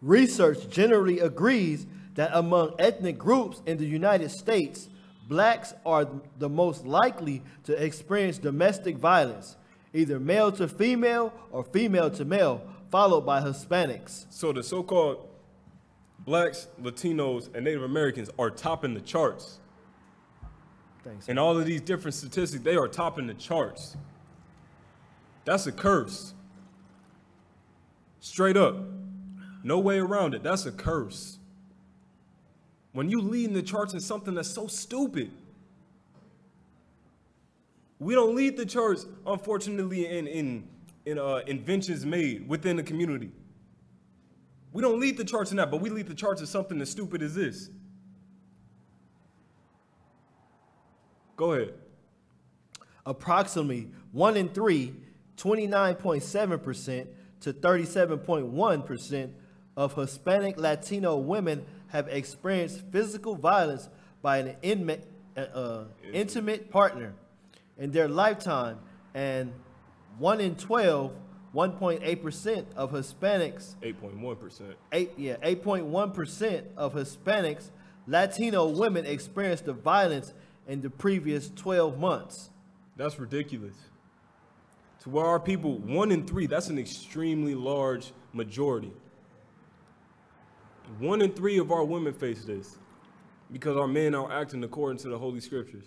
Research generally agrees that among ethnic groups in the United States, blacks are the most likely to experience domestic violence, either male to female or female to male, followed by Hispanics. So the so-called blacks, Latinos, and Native Americans are topping the charts. Thanks. And all of these different statistics, they are topping the charts. That's a curse. Straight up. No way around it. That's a curse. When you lead in the charts in something that's so stupid. We don't lead the charts, unfortunately, in inventions made within the community. We don't lead the charts in that, but we lead the charts in something as stupid as this. Go ahead. Approximately 1 in 3, 29.7% to 37.1% of Hispanic Latino women have experienced physical violence by an intimate partner in their lifetime, and 1 in 12, 1.8% of Hispanics, 8.1%. 8.1% of Hispanics, Latino women experienced the violence in the previous 12 months. That's ridiculous. To where our people, 1 in 3, that's an extremely large majority. 1 in 3 of our women face this because our men are acting according to the Holy Scriptures.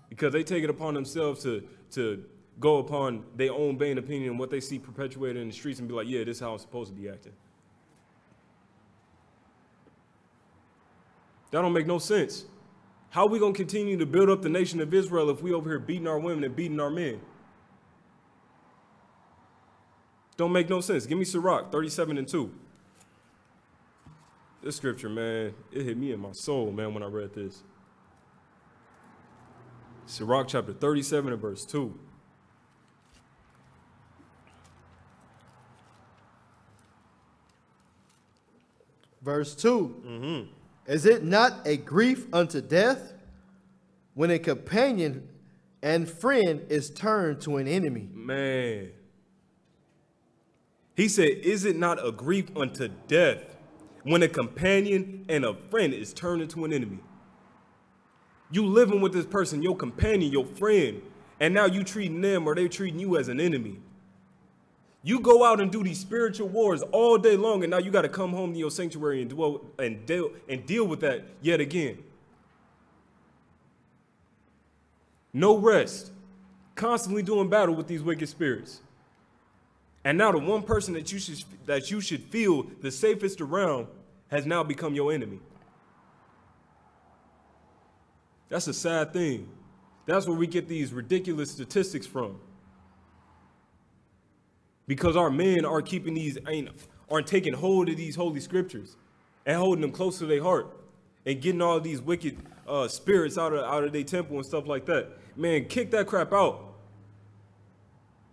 Because they take it upon themselves to go upon their own vain opinion and what they see perpetuated in the streets and be like, yeah, this is how I'm supposed to be acting. That don't make no sense. How are we going to continue to build up the nation of Israel if we over here beating our women and beating our men? Don't make no sense. Give me Sirach 37:2. This scripture, man, it hit me in my soul, man, when I read this. Sirach chapter 37 and verse 2. Verse 2. Is it not a grief unto death when a companion and friend is turned to an enemy? Man. He said, is it not a grief unto death when a companion and a friend is turned into an enemy? You living with this person, your companion, your friend, and now you treating them or they treating you as an enemy. You go out and do these spiritual wars all day long, and now you got to come home to your sanctuary and deal with that yet again. No rest. Constantly doing battle with these wicked spirits. And now the one person that you should feel the safest around has now become your enemy. That's a sad thing. That's where we get these ridiculous statistics from. Because our men are aren't taking hold of these holy scriptures and holding them close to their heart and getting all these wicked spirits out of their temple and stuff like that. Man, kick that crap out.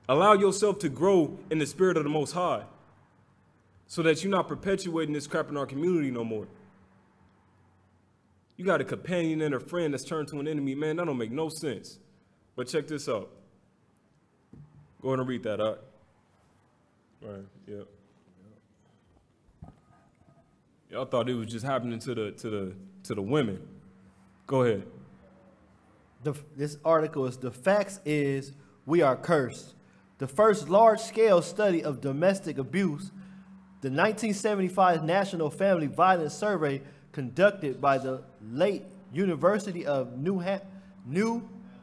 Allow yourself to grow in the spirit of the Most High so that you're not perpetuating this crap in our community no more. You got a companion and a friend that's turned to an enemy. Man, that don't make no sense. But check this out. Go ahead and read that out. Right, yep. Y'all thought it was just happening to the women. Go ahead. This article is, the facts is we are cursed. The first large-scale study of domestic abuse, the 1975 National Family Violence Survey conducted by the late University of New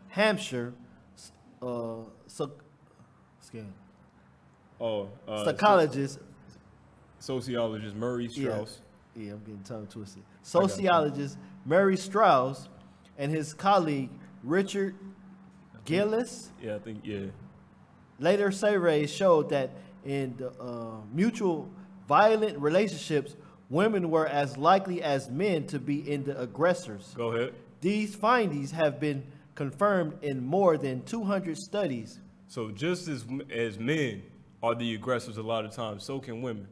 Hampshire psychologist, sociologist Murray Strauss. Yeah, I'm getting tongue twisted. Sociologist Murray Strauss and his colleague Richard Gillis. Yeah, I think, yeah. Later surveys showed that in the mutual violent relationships, women were as likely as men to be in the aggressors. Go ahead. These findings have been confirmed in more than 200 studies. So just as men are the aggressors a lot of times, so can women.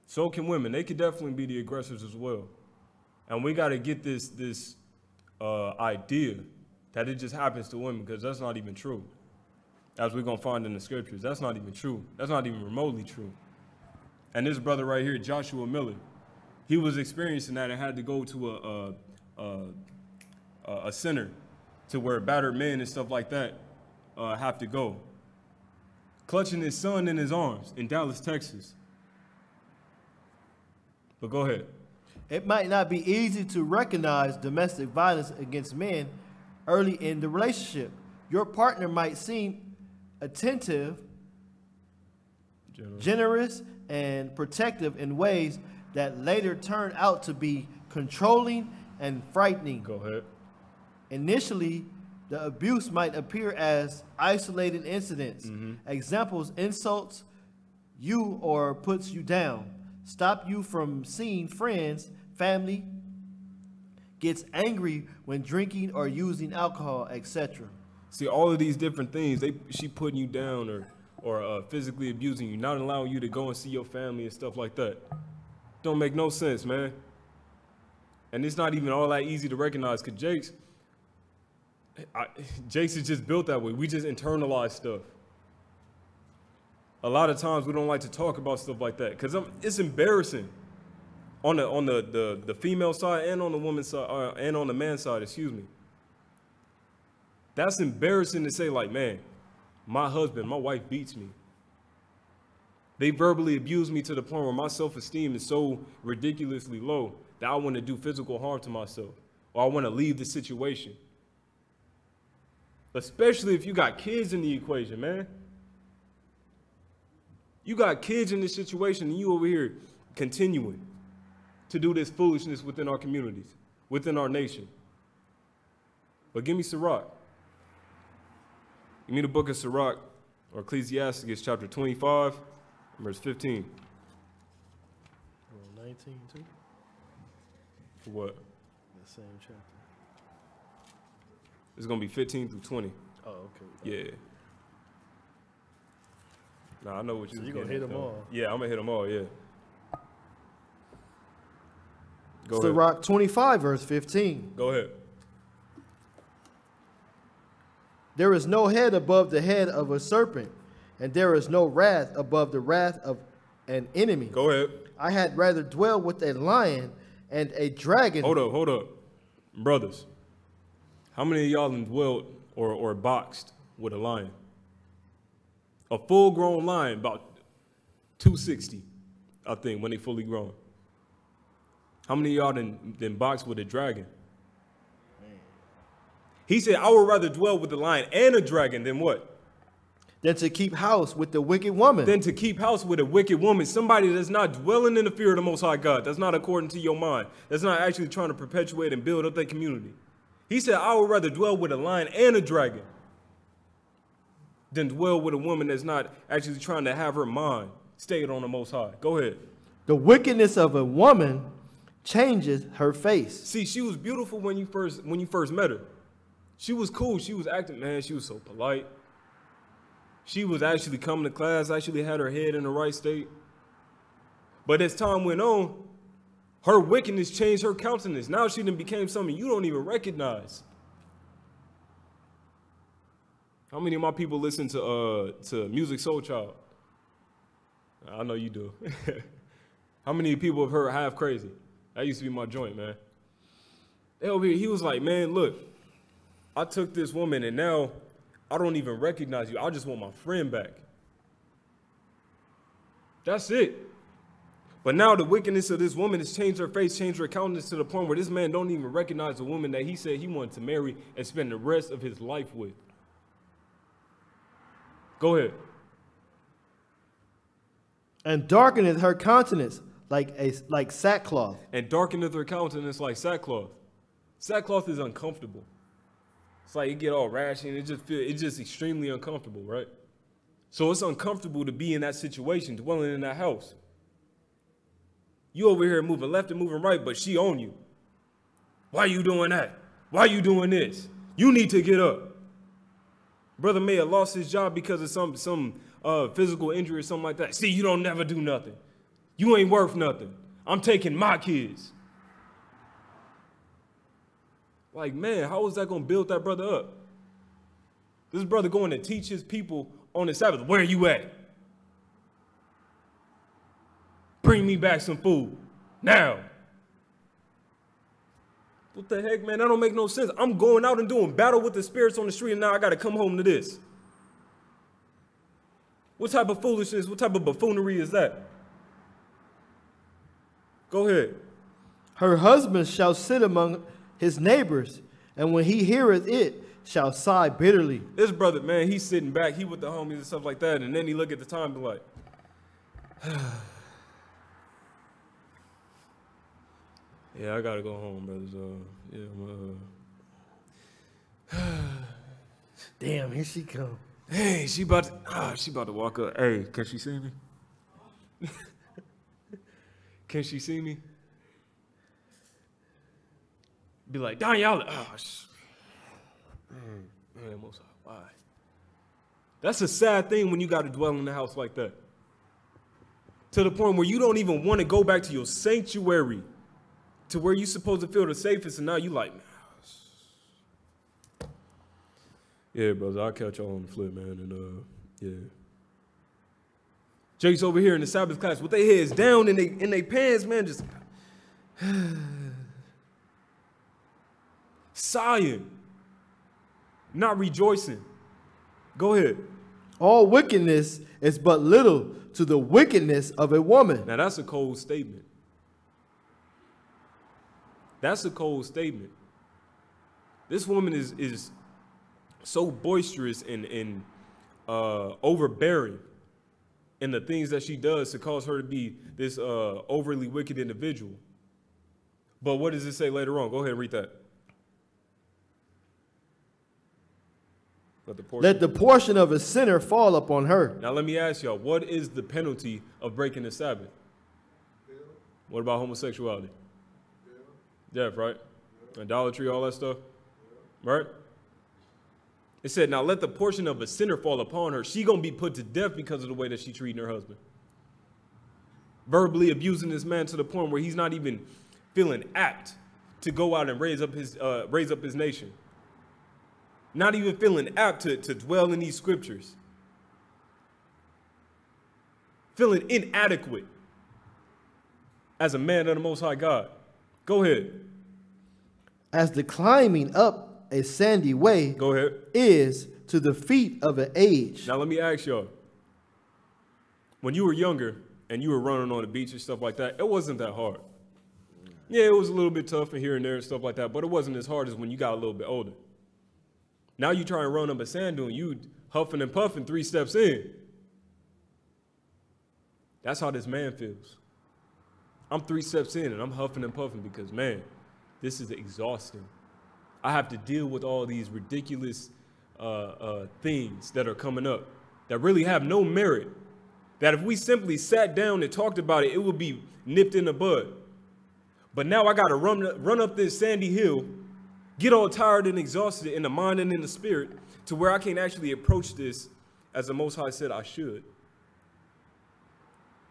So can women. They could definitely be the aggressors as well. And we got to get this idea that it just happens to women, because that's not even true. As we're going to find in the scriptures, that's not even true. That's not even remotely true. And this brother right here, Joshua Miller, he was experiencing that and had to go to a center to where battered men and stuff like that have to go. Clutching his son in his arms in Dallas, Texas. But go ahead. It might not be easy to recognize domestic violence against men early in the relationship. Your partner might seem attentive, generous, and protective in ways that later turn out to be controlling and frightening. Go ahead. Initially, the abuse might appear as isolated incidents. Examples: insults, you or puts you down, stop you from seeing friends, family, gets angry when drinking or using alcohol, etc. See, all of these different things, she putting you down or physically abusing you, not allowing you to go and see your family and stuff like that. Don't make no sense, man. And it's not even all that easy to recognize, because Jake's is just built that way. We just internalize stuff. A lot of times we don't like to talk about stuff like that because it's embarrassing on the female side and on the woman's side and on the man's side, excuse me. That's embarrassing to say, like, man, my wife beats me. They verbally abuse me to the point where my self-esteem is so ridiculously low that I want to do physical harm to myself or I want to leave the situation. Especially if you got kids in the equation, man. You got kids in this situation and you over here continuing to do this foolishness within our communities, within our nation. But give me Sirach. Give me the book of Sirach, or Ecclesiastes chapter 25, verse 15. 19 too? For what? The same chapter. It's going to be 15 through 20. Oh, okay. Yeah. Nah, I know what So you're going to hit them all. Yeah, I'm going to hit them all, yeah. Go ahead. Sirach 25, verse 15. Go ahead. There is no head above the head of a serpent, and there is no wrath above the wrath of an enemy. Go ahead. I had rather dwell with a lion and a dragon. Hold up. Brothers, how many of y'all have dwelled or boxed with a lion? A full-grown lion, about 260, I think, when they fully grown. How many of y'all done boxed with a dragon? He said, I would rather dwell with a lion and a dragon than what? Than to keep house with the wicked woman. Than to keep house with a wicked woman. Somebody that's not dwelling in the fear of the Most High God. That's not according to your mind. That's not actually trying to perpetuate and build up their community. He said, I would rather dwell with a lion and a dragon than dwell with a woman that's not actually trying to have her mind stayed on the Most High. Go ahead. The wickedness of a woman changes her face. See, she was beautiful when you first met her. She was cool. She was acting, man, she was so polite. She was actually coming to class, actually had her head in the right state. But as time went on, her wickedness changed her countenance. Now she done became something you don't even recognize. How many of my people listen to Music Soul Child? I know you do. How many people have heard Half Crazy? That used to be my joint, man. They over here, he was like, man, look, I took this woman and now I don't even recognize you. I just want my friend back. That's it. But now the wickedness of this woman has changed her face, changed her countenance to the point where this man don't even recognize the woman that he said he wanted to marry and spend the rest of his life with. Go ahead. And darkeneth her countenance like sackcloth. And darkeneth her countenance like sackcloth. Sackcloth is uncomfortable. It's like you get all rashy and it's just extremely uncomfortable, right? So it's uncomfortable to be in that situation, dwelling in that house. You over here moving left and moving right, but she on you. Why you doing that? Why you doing this? You need to get up. Brother may have lost his job because of some physical injury or something like that. See, you don't never do nothing. You ain't worth nothing. I'm taking my kids. Like, man, how is that going to build that brother up? This brother going to teach his people on the Sabbath, where you at? Bring me back some food. Now. What the heck, man? That don't make no sense. I'm going out and doing battle with the spirits on the street, and now I got to come home to this. What type of foolishness, what type of buffoonery is that? Go ahead. Her husband shall sit among his neighbors, and when he heareth it, shall sigh bitterly. This brother, man, he's sitting back, he with the homies and stuff like that, and then he look at the time and be like, yeah, I gotta go home, brothers. Damn, here she come. Hey, she about to walk up. Hey, can she see me? Can she see me? Be like, Danyah Ahla. Oh, man, Most High, why? That's a sad thing when you got to dwell in the house like that. To the point where you don't even want to go back to your sanctuary, to where you're supposed to feel the safest, and now you like, man. Yeah, brothers, I'll catch y'all on the flip, man, and yeah. Jake's over here in the Sabbath class with their heads down in they pants, man, just sighing, not rejoicing. Go ahead. All wickedness is but little to the wickedness of a woman. Now that's a cold statement. That's a cold statement. This woman is so boisterous and overbearing in the things that she does to cause her to be this overly wicked individual. But what does it say later on? Go ahead and read that. Let the portion of a sinner fall upon her. Now let me ask y'all, what is the penalty of breaking the Sabbath? What about homosexuality? Death, right? Idolatry, all that stuff, right? It said, now let the portion of a sinner fall upon her. She gonna be put to death because of the way that she treating her husband. Verbally abusing this man to the point where he's not even feeling apt to go out and raise up his nation. Not even feeling apt to dwell in these scriptures. Feeling inadequate as a man of the Most High God. Go ahead. As the climbing up a sandy way Go ahead. is to the feet of an age. Now let me ask y'all. When you were younger and you were running on the beach and stuff like that, it wasn't that hard. Yeah, it was a little bit tough and here and there and stuff like that, but it wasn't as hard as when you got a little bit older. Now you try and run up a sand dune, you huffing and puffing 3 steps in. That's how this man feels. I'm 3 steps in and I'm huffing and puffing because, man, this is exhausting. I have to deal with all these ridiculous things that are coming up that really have no merit. That if we simply sat down and talked about it, it would be nipped in the bud. But now I got to run up this sandy hill, get all tired and exhausted in the mind and in the spirit to where I can't actually approach this as the Most High said I should.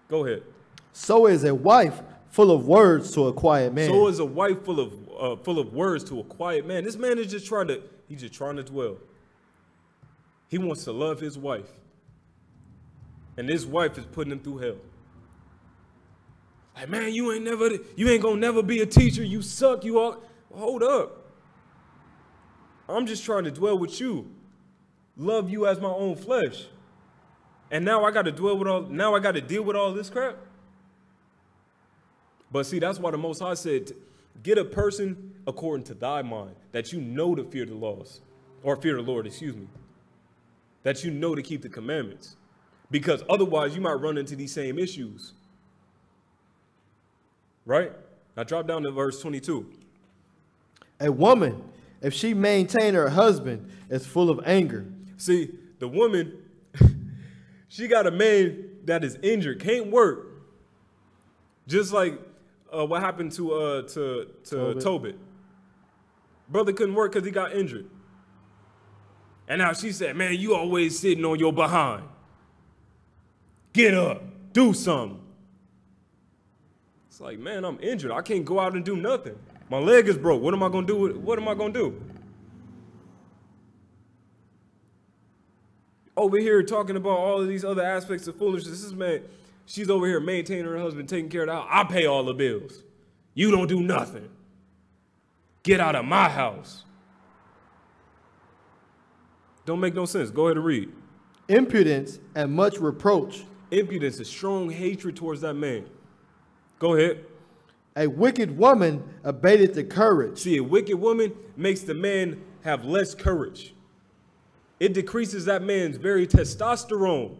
Go ahead. So is a wife full of words to a quiet man. So is a wife full of words to a quiet man. This man is just trying to dwell. He wants to love his wife. And this wife is putting him through hell. Like, man, you ain't gonna never be a teacher. You suck. You all. Hold up. I'm just trying to dwell with you, love you as my own flesh. And now I got to deal with all this crap. But see, that's why the Most High said, get a person according to thy mind, that you know to fear the laws, or fear the Lord, excuse me, that you know to keep the commandments, because otherwise you might run into these same issues. Right? Now drop down to verse 22. A woman, if she maintain her husband, is full of anger. See, the woman, she got a man that is injured, can't work. Just like what happened to Tobit. Brother couldn't work because he got injured. And now she said, man, you always sitting on your behind. Get up, do something. It's like, man, I'm injured. I can't go out and do nothing. My leg is broke. What am I going to do? What am I going to do? Over here talking about all of these other aspects of foolishness. This man, she's over here maintaining her husband, taking care of the house. I pay all the bills. You don't do nothing. Get out of my house. Don't make no sense. Go ahead and read. Impudence and much reproach. Impudence is strong hatred towards that man. Go ahead. A wicked woman abated the courage. See, a wicked woman makes the man have less courage. It decreases that man's very testosterone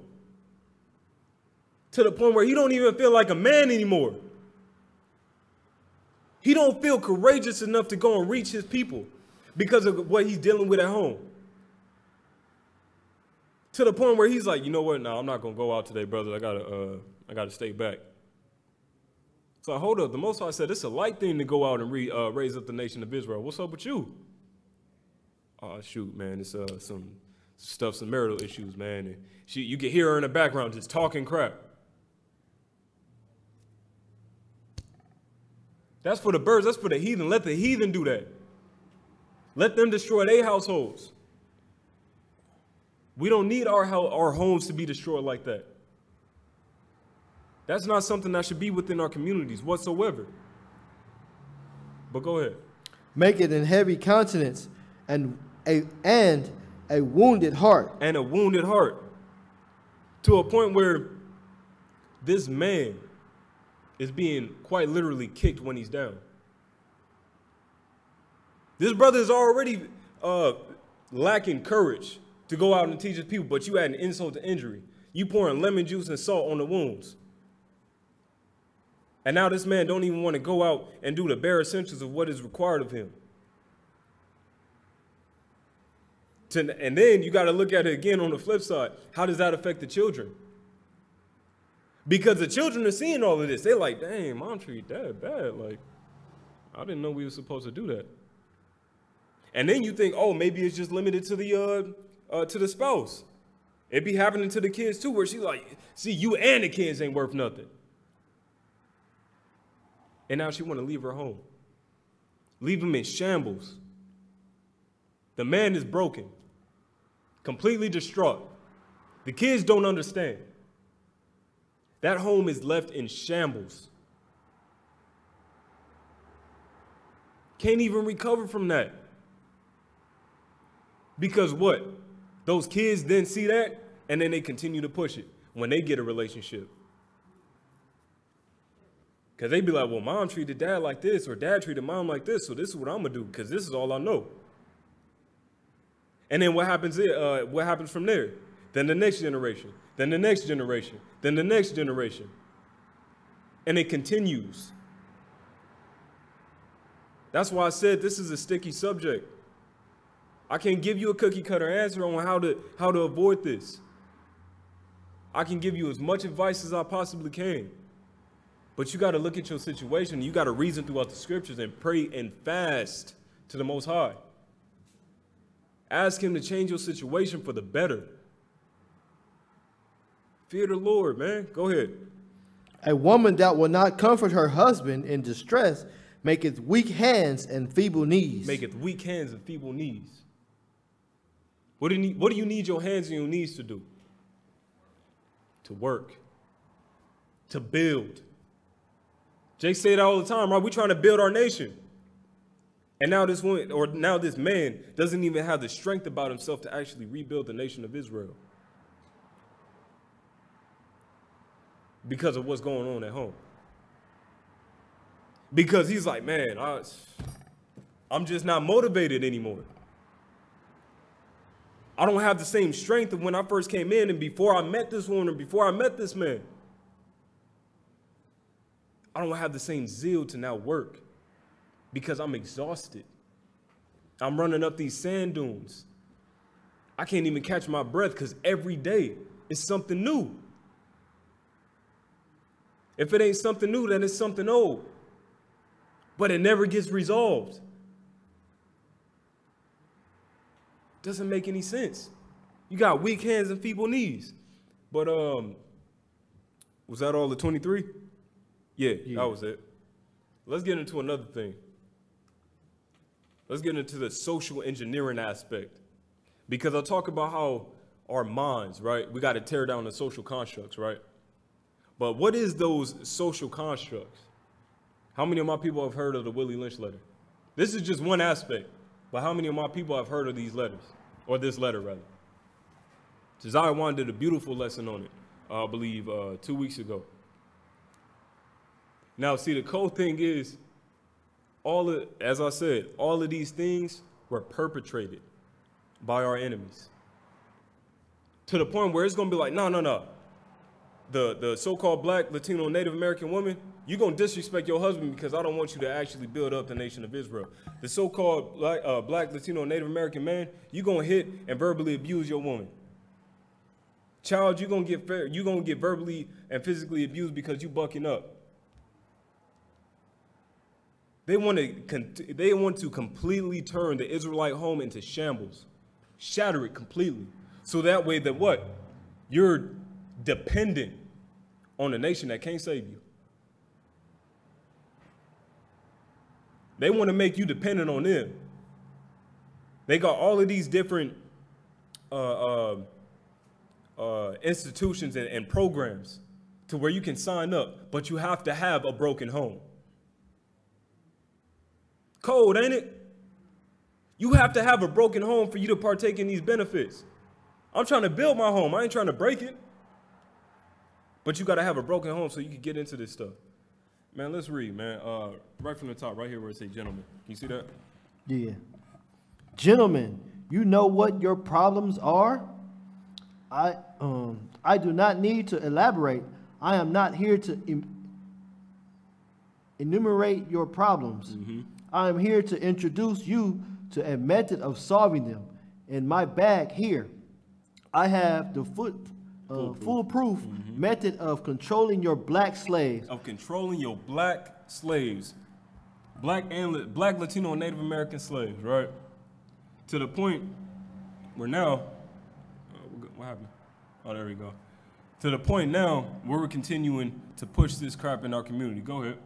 to the point where he don't even feel like a man anymore. He don't feel courageous enough to go and reach his people because of what he's dealing with at home. To the point where he's like, you know what? No, I'm not going to go out today, brother. I got I got to stay back. So hold up. The Most High said it's a light thing to go out and raise up the nation of Israel. What's up with you? Oh, shoot, man. It's some marital issues, man. And you can hear her in the background just talking crap. That's for the birds. That's for the heathen. Let the heathen do that. Let them destroy their households. We don't need our homes to be destroyed like that. That's not something that should be within our communities whatsoever. But go ahead. Make it in heavy countenance and a wounded heart. And a wounded heart. To a point where this man is being quite literally kicked when he's down. This brother is already lacking courage to go out and teach his people, but you add an insult to injury. You pouring lemon juice and salt on the wounds. And now this man don't even want to go out and do the bare essentials of what is required of him. And then you got to look at it again on the flip side. How does that affect the children? Because the children are seeing all of this. They're like, dang, mom treated dad bad. Like, I didn't know we were supposed to do that. And then you think, oh, maybe it's just limited to the spouse. It be happening to the kids too, where she's like, see, you and the kids ain't worth nothing. And now she want to leave her home. Leave him in shambles. The man is broken. Completely distraught. The kids don't understand. That home is left in shambles. Can't even recover from that. Because what? Those kids then see that, and then they continue to push it when they get a relationship. Because they be like, well, mom treated dad like this, or dad treated mom like this, so this is what I'm going to do, because this is all I know. And then what happens from there? Then the next generation, then the next generation, then the next generation. And it continues. That's why I said this is a sticky subject. I can't give you a cookie cutter answer on how to avoid this. I can give you as much advice as I possibly can. But you got to look at your situation. You got to reason throughout the scriptures and pray and fast to the Most High. Ask him to change your situation for the better. Fear the Lord, man. Go ahead. A woman that will not comfort her husband in distress maketh weak hands and feeble knees. Maketh weak hands and feeble knees. What do you need your hands and your knees to do? To work. To build. Jake say it all the time, right? We're trying to build our nation. And now this woman, or now this man, doesn't even have the strength about himself to actually rebuild the nation of Israel. Because of what's going on at home. Because he's like, man, I'm just not motivated anymore. I don't have the same strength of when I first came in and before I met this woman or before I met this man. I don't have the same zeal to now work because I'm exhausted. I'm running up these sand dunes. I can't even catch my breath because every day is something new. If it ain't something new, then it's something old. But it never gets resolved. Doesn't make any sense. You got weak hands and feeble knees. But was that all the 23? Yeah, that was it. Let's get into another thing. Let's get into the social engineering aspect. Because I talk about how our minds, right? We got to tear down the social constructs, right? But what is those social constructs? How many of my people have heard of the Willie Lynch letter? This is just one aspect, but how many of my people have heard of these letters? Or this letter, rather. Josiah Wan did a beautiful lesson on it, I believe, 2 weeks ago. Now, see, the cold thing is, as I said, all of these things were perpetrated by our enemies. To the point where it's going to be like, no. The so-called black, Latino, Native American woman, you're going to disrespect your husband because I don't want you to actually build up the nation of Israel. The so-called black, Latino, Native American man, you're going to hit and verbally abuse your woman. Child, you're gonna get verbally and physically abused because you bucking up. They want to completely turn the Israelite home into shambles, shatter it completely, so that way that what? You're dependent on a nation that can't save you. They want to make you dependent on them. They got all of these different institutions and programs to where you can sign up, but you have to have a broken home. Cold, ain't it? You have to have a broken home for you to partake in these benefits. I'm trying to build my home. I ain't trying to break it. But you got to have a broken home so you can get into this stuff. Man, let's read, man. Right from the top, right here where it says gentlemen. Can you see that? Yeah. Gentlemen, you know what your problems are? I do not need to elaborate. I am not here to enumerate your problems. Mm-hmm. I am here to introduce you to a method of solving them. In my bag here, I have the foolproof mm-hmm. method of controlling your black slaves. Of controlling your black slaves. Black, Latino, and Native American slaves, right? To the point where now, what happened? Oh, there we go. To the point now where we're continuing to push this crap in our community. Go ahead.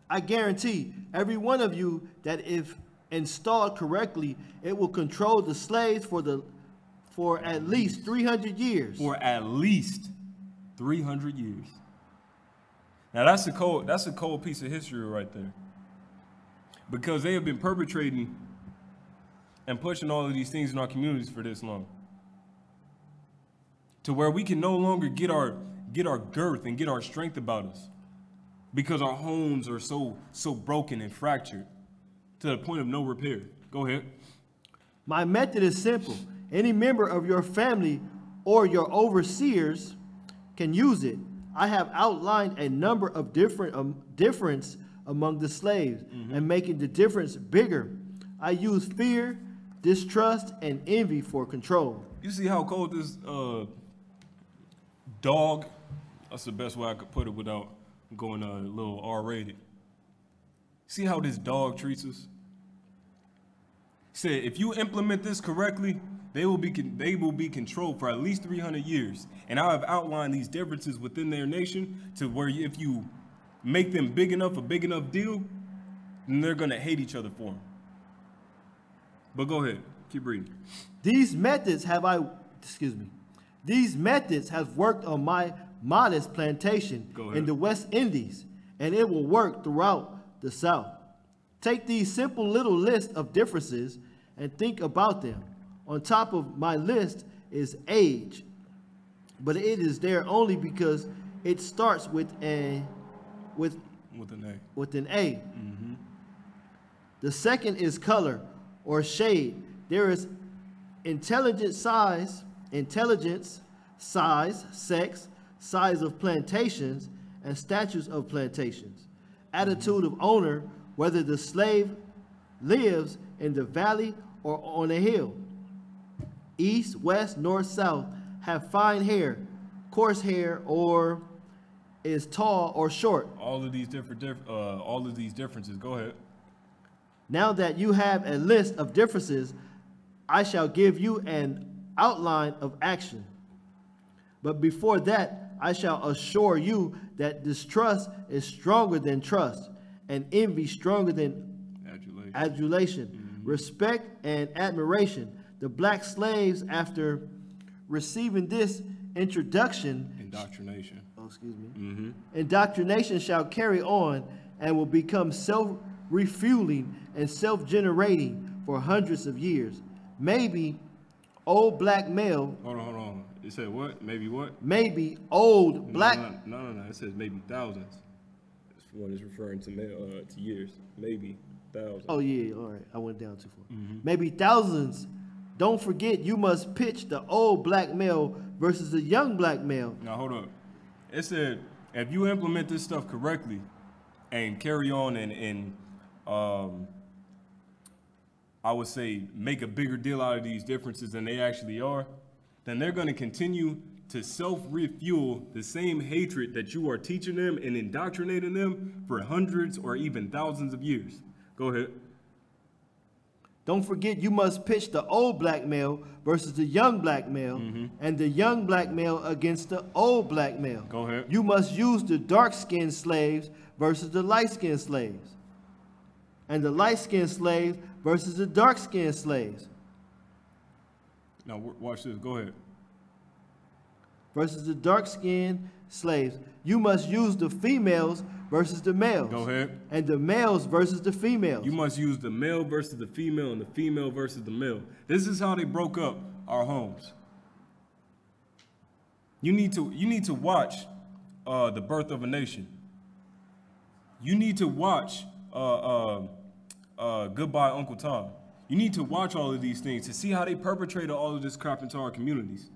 I guarantee every one of you that if installed correctly, it will control the slaves for at least 300 years. For at least 300 years. Now that's a cold piece of history right there. Because they have been perpetrating and pushing all of these things in our communities for this long. To where we can no longer get our girth and get our strength about us. Because our homes are so broken and fractured to the point of no repair. Go ahead. My method is simple. Any member of your family or your overseers can use it. I have outlined a number of difference among the slaves mm-hmm. and making the difference bigger. I use fear, distrust, and envy for control. You see how cold this dog, that's the best way I could put it without going a little R-rated. See how this dog treats us? He said, if you implement this correctly, they will be controlled for at least 300 years. And I have outlined these differences within their nation to where if you make them a big enough deal, then they're going to hate each other for them. But go ahead, keep reading. These methods have worked on my modest plantation in the West Indies, and it will work throughout the South. Take these simple little list of differences and think about them. On top of my list is age, but it is there only because it starts with an A. Mm-hmm. The second is color or shade. There is intelligence, size, sex, size of plantations, and statutes of plantations. Attitude of owner, whether the slave lives in the valley or on a hill. East, west, north, south, have fine hair, coarse hair, or is tall or short. All of these differences. Go ahead. Now that you have a list of differences, I shall give you an outline of action. But before that, I shall assure you that distrust is stronger than trust, and envy stronger than adulation. Mm-hmm. Respect and admiration. The black slaves, after receiving this indoctrination, mm-hmm. indoctrination shall carry on and will become self-refueling and self-generating for hundreds of years. Maybe old black male. Hold on. It said what? Maybe what? Maybe old black. No. It says maybe thousands. This one is referring to years. Maybe thousands. Oh yeah. All right. I went down too far. Mm-hmm. Maybe thousands. Don't forget, you must pitch the old black male versus the young black male. Now hold up. It said if you implement this stuff correctly and carry on and I would say make a bigger deal out of these differences than they actually are, then they're going to continue to self-refuel the same hatred that you are teaching them and indoctrinating them for hundreds or even thousands of years. Go ahead. Don't forget, you must pitch the old black male versus the young black male, and the young black male against the old black male. Go ahead. You must use the dark-skinned slaves versus the light-skinned slaves, and the light-skinned slaves versus the dark-skinned slaves. Now watch this. Go ahead. Versus the dark-skinned slaves. You must use the females versus the males. Go ahead. And the males versus the females. You must use the male versus the female and the female versus the male. This is how they broke up our homes. You need to watch The Birth of a Nation. You need to watch Goodbye Uncle Tom. You need to watch all of these things to see how they perpetrated all of this crap into our communities.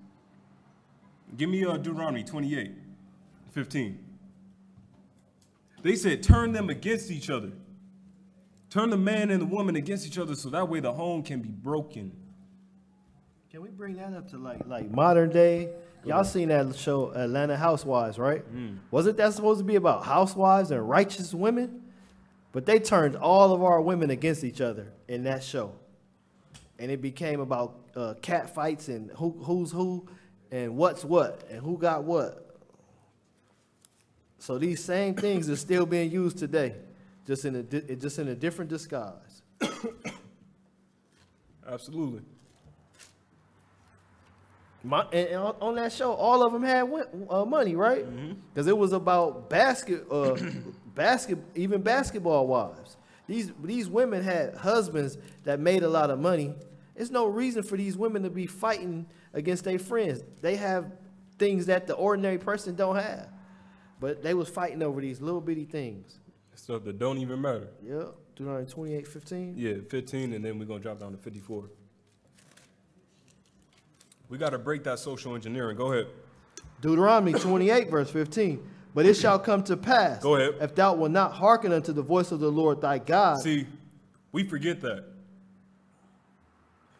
Give me Deuteronomy 28:15. They said, turn them against each other. Turn the man and the woman against each other so that way the home can be broken. Can we bring that up to like modern day? Y'all seen that show Atlanta Housewives, right? Wasn't that supposed to be about housewives and righteous women? But they turned all of our women against each other in that show. And it became about cat fights and who's who and what's what and who got what. So these same things are still being used today, just in a different disguise. Absolutely. And on that show, all of them had money, right? Because it was about even basketball wives. These women had husbands that made a lot of money. There's no reason for these women to be fighting against their friends. They have things that the ordinary person don't have. But they was fighting over these little bitty things. Stuff that don't even matter. Yep. Deuteronomy 28:15. Yeah, 15, and then we're going to drop down to 54. We got to break that social engineering. Go ahead. Deuteronomy 28, verse 15. But it shall come to pass, Go ahead, if thou wilt not hearken unto the voice of the Lord thy God. See, we forget that.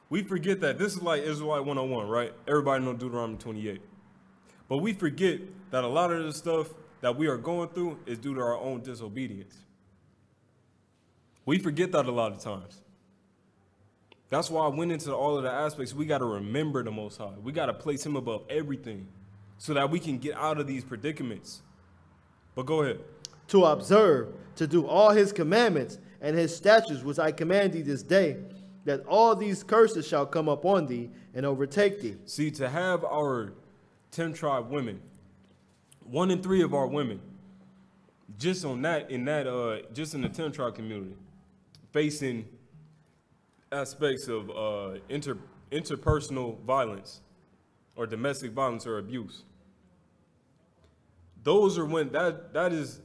We forget that. This is like Israelite 101, right? Everybody knows Deuteronomy 28. But we forget that a lot of the stuff that we are going through is due to our own disobedience. We forget that a lot of times. That's why I went into all of the aspects. We got to remember the Most High. We got to place him above everything so that we can get out of these predicaments. But go ahead. To observe, to do all his commandments and his statutes, which I command thee this day, that all these curses shall come upon thee and overtake thee. See, to have our 10 tribe women, 1 in 3 of our women, just in the 10 tribe community, facing aspects of interpersonal violence or domestic violence or abuse. Those are when that is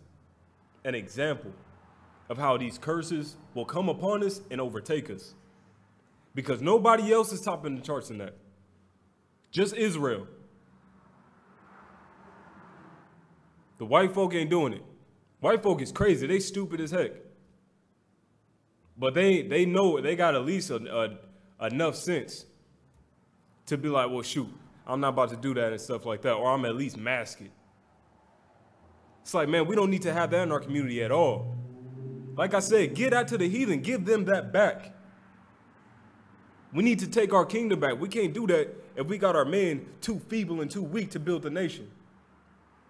an example of how these curses will come upon us and overtake us. Because nobody else is topping the charts in that. Just Israel. The white folk ain't doing it. White folk is crazy. They stupid as heck. But they know it. They got at least enough sense to be like, well, shoot, I'm not about to do that and stuff like that. Or I'm at least mask it. It's like, man, we don't need to have that in our community at all. Like I said, get out to the heathen. Give them that back. We need to take our kingdom back. We can't do that if we got our men too feeble and too weak to build the nation.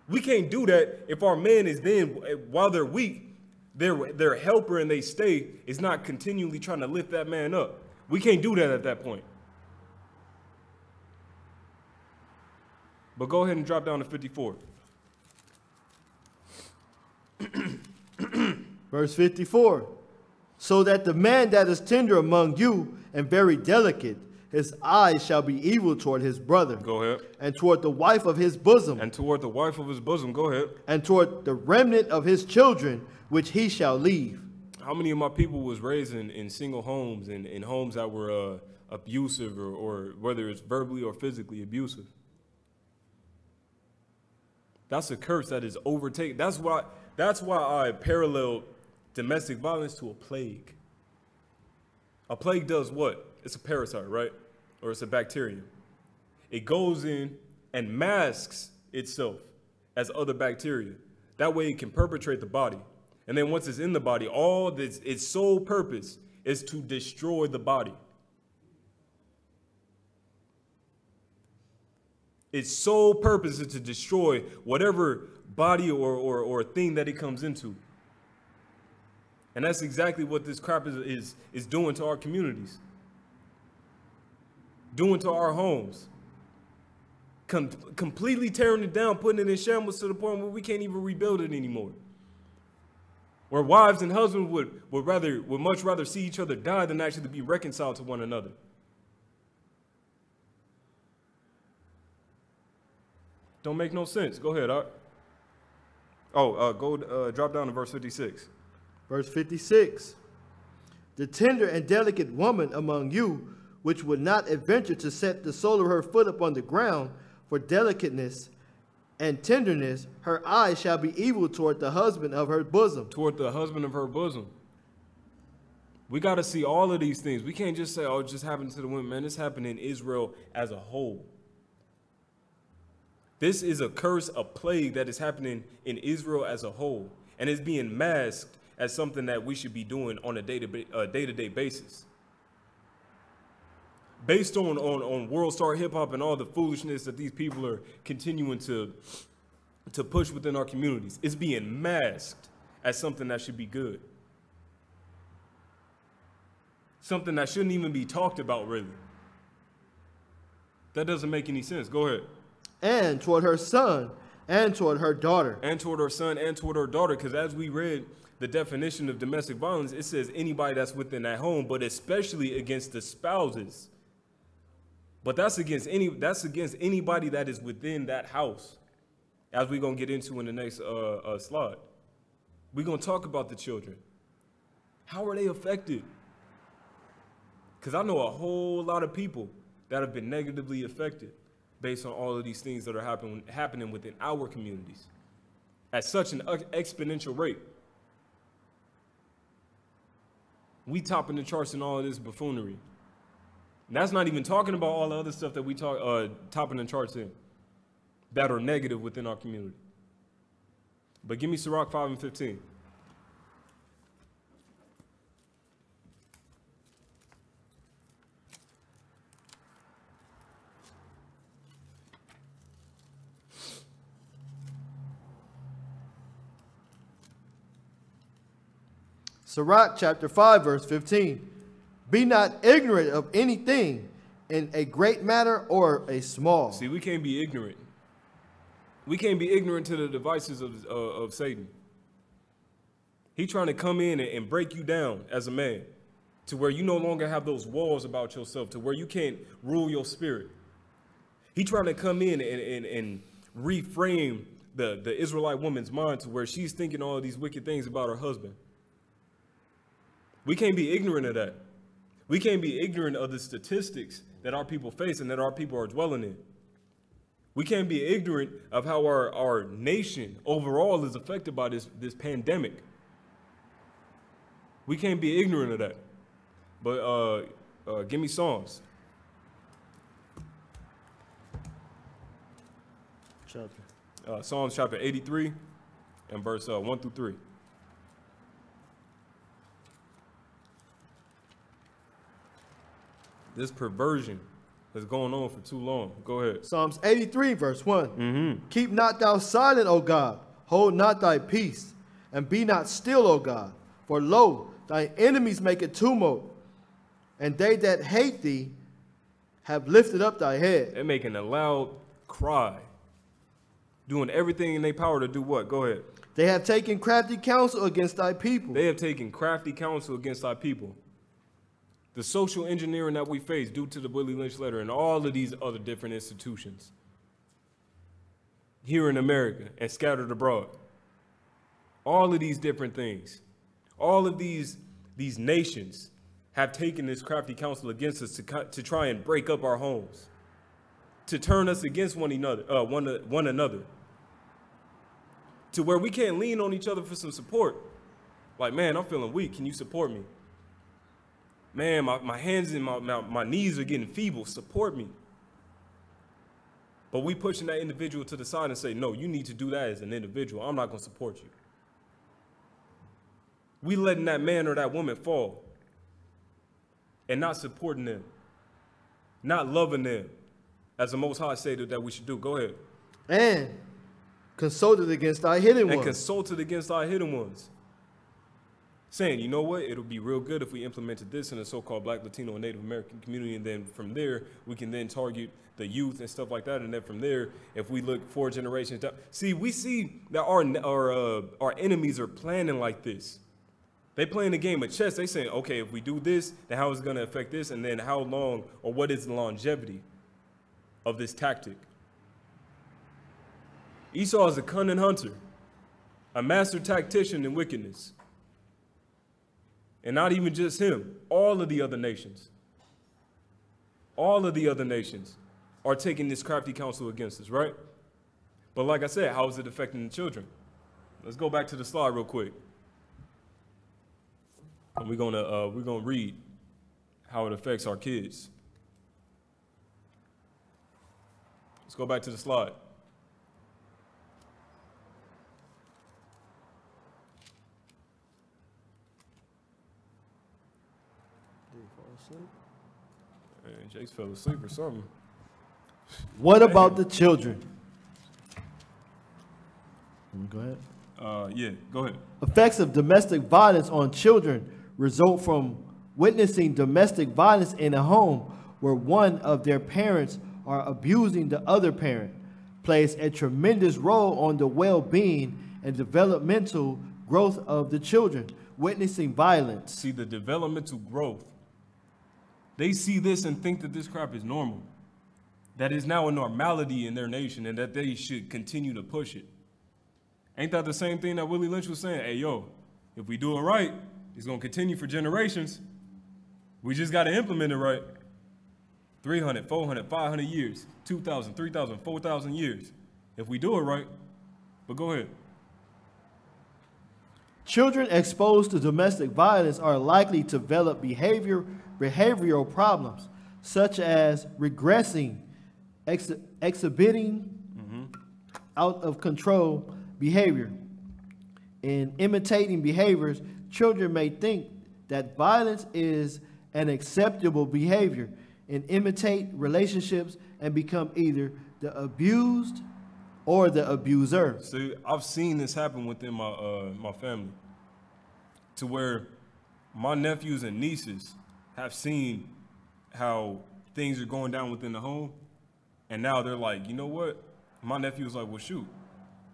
We can't do that if our men is then, while they're weak, their helper and they stay is not continually trying to lift that man up. We can't do that at that point. But go ahead and drop down to 54. Verse 54. So that the man that is tender among you and very delicate, his eyes shall be evil toward his brother. Go ahead. And toward the wife of his bosom. And toward the wife of his bosom. Go ahead. And toward the remnant of his children, which he shall leave. How many of my people was raised in single homes and in homes that were abusive or whether it's verbally or physically abusive? That's a curse that is overtaken. That's why I paralleled domestic violence to a plague. A plague does what? It's a parasite, right? Or it's a bacterium. It goes in and masks itself as other bacteria. That way it can perpetrate the body. And then once it's in the body, its sole purpose is to destroy the body. Its sole purpose is to destroy whatever body or thing that it comes into. And that's exactly what this crap is doing to our communities, doing to our homes, completely tearing it down, putting it in shambles to the point where we can't even rebuild it anymore. Where wives and husbands would much rather see each other die than actually be reconciled to one another. Don't make no sense. Go ahead, Art. Drop down to verse 56. Verse 56. The tender and delicate woman among you, which would not adventure to set the sole of her foot upon the ground, for delicateness and tenderness, her eyes shall be evil toward the husband of her bosom. Toward the husband of her bosom. We got to see all of these things. We can't just say, oh, it just happened to the women. Man, this happened in Israel as a whole. This is a curse, a plague that is happening in Israel as a whole. And it's being masked as something that we should be doing on a day-to-day basis. Based on World Star Hip Hop and all the foolishness that these people are continuing to push within our communities, it's being masked as something that should be good. Something that shouldn't even be talked about, really. That doesn't make any sense. Go ahead. And toward her son, and toward her daughter. And toward her son, and toward her daughter, because as we read the definition of domestic violence, it says anybody that's within that home, but especially against the spouses. But that's against anybody that is within that house, as we're going to get into in the next slide. We're going to talk about the children. How are they affected? Because I know a whole lot of people that have been negatively affected based on all of these things that are happening within our communities at such an exponential rate. We topping the charts in all of this buffoonery. And that's not even talking about all the other stuff that we topping the charts in that are negative within our community. But give me Sirach 5 and 15. Sirach chapter 5, verse 15. Be not ignorant of anything in a great matter or a small. See, we can't be ignorant. We can't be ignorant to the devices of Satan. He's trying to come in and break you down as a man to where you no longer have those walls about yourself, to where you can't rule your spirit. He's trying to come in and reframe the Israelite woman's mind to where she's thinking all of these wicked things about her husband. We can't be ignorant of that. We can't be ignorant of the statistics that our people face and that our people are dwelling in. We can't be ignorant of how our nation overall is affected by this pandemic. We can't be ignorant of that. But give me Psalms. Psalms chapter 83 and verse 1 through 3. This perversion is going on for too long. Go ahead. Psalms 83, verse 1. Keep not thou silent, O God. Hold not thy peace, and be not still, O God. For lo, thy enemies make a tumult, and they that hate thee have lifted up thy head. They're making a loud cry, doing everything in their power to do what? Go ahead. They have taken crafty counsel against thy people. They have taken crafty counsel against thy people. The social engineering that we face due to the Willie Lynch letter and all of these other different institutions here in America and scattered abroad. All of these different things. All of these nations have taken this crafty counsel against us to try and break up our homes, to turn us against one another, to where we can't lean on each other for some support. Like, man, I'm feeling weak. Can you support me? Man, my hands and my knees are getting feeble. Support me. But we pushing that individual to the side and say, no, you need to do that as an individual. I'm not going to support you. We letting that man or that woman fall and not supporting them, not loving them as the Most High stated that we should do. Go ahead. And consulted against our hidden ones. And consulted against our hidden ones. Saying, you know what, it'll be real good if we implemented this in the so-called Black, Latino, and Native American community, and then from there, we can then target the youth and stuff like that, and then from there, if we look 4 generations down. See, we see that our enemies are planning like this. They playing a game of chess. They saying, okay, if we do this, then how is it going to affect this, and then how long, or what is the longevity of this tactic? Esau is a cunning hunter, a master tactician in wickedness. And not even just him, all of the other nations. All of the other nations are taking this crafty counsel against us, right? But like I said, how is it affecting the children? Let's go back to the slide real quick. And we're gonna read how it affects our kids. Let's go back to the slide. Man, Jake's fell asleep or something. What about the children? Go ahead. Yeah, go ahead. Effects of domestic violence on children result from witnessing domestic violence in a home where one of their parents are abusing the other parent. Plays a tremendous role on the well-being and developmental growth of the children. Witnessing violence. See, the developmental growth. They see this and think that this crap is normal. That is now a normality in their nation and that they should continue to push it. Ain't that the same thing that Willie Lynch was saying? Hey, yo, if we do it right, it's going to continue for generations. We just got to implement it right. 300, 400, 500 years, 2,000, 3,000, 4,000 years. If we do it right. But go ahead. Children exposed to domestic violence are likely to develop behavioral problems, such as regressing, exhibiting out of control behavior. In imitating behaviors, children may think that violence is an acceptable behavior and imitate relationships and become either the abused or the abuser. See, I've seen this happen within my family, to where my nephews and nieces have seen how things are going down within the home, and now they're like, you know what? My nephew was like, well, shoot,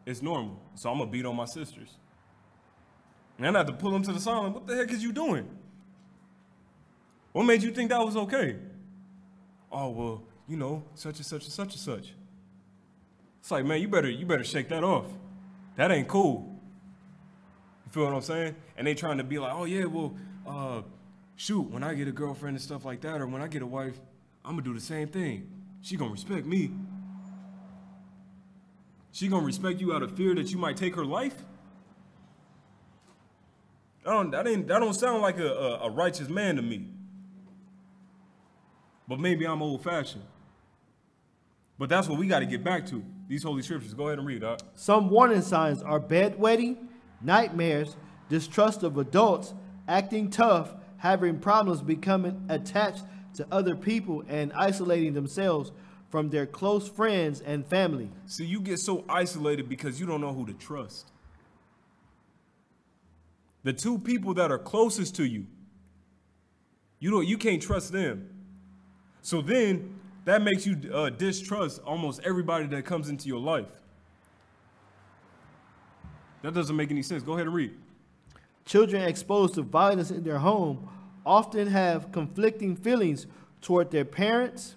it's normal, so I'm gonna beat on my sisters. And I had to pull them to the side. Like, what the heck is you doing? What made you think that was okay? Oh, well, you know, such and such and such and such. It's like, man, you better shake that off. That ain't cool. You feel what I'm saying? And they trying to be like, oh yeah, well, shoot, when I get a girlfriend and stuff like that, or when I get a wife, I'm gonna do the same thing. She gonna respect me. She gonna respect you out of fear that you might take her life? That don't sound like a righteous man to me. But maybe I'm old-fashioned. But that's what we got to get back to. These holy scriptures. Go ahead and read, Doc. Some warning signs are bedwetting, nightmares, distrust of adults, acting tough, having problems becoming attached to other people, and isolating themselves from their close friends and family. See, you get so isolated because you don't know who to trust. The two people that are closest to you, you can't trust them. So then that makes you distrust almost everybody that comes into your life. That doesn't make any sense. Go ahead and read. Children exposed to violence in their home often have conflicting feelings toward their parents.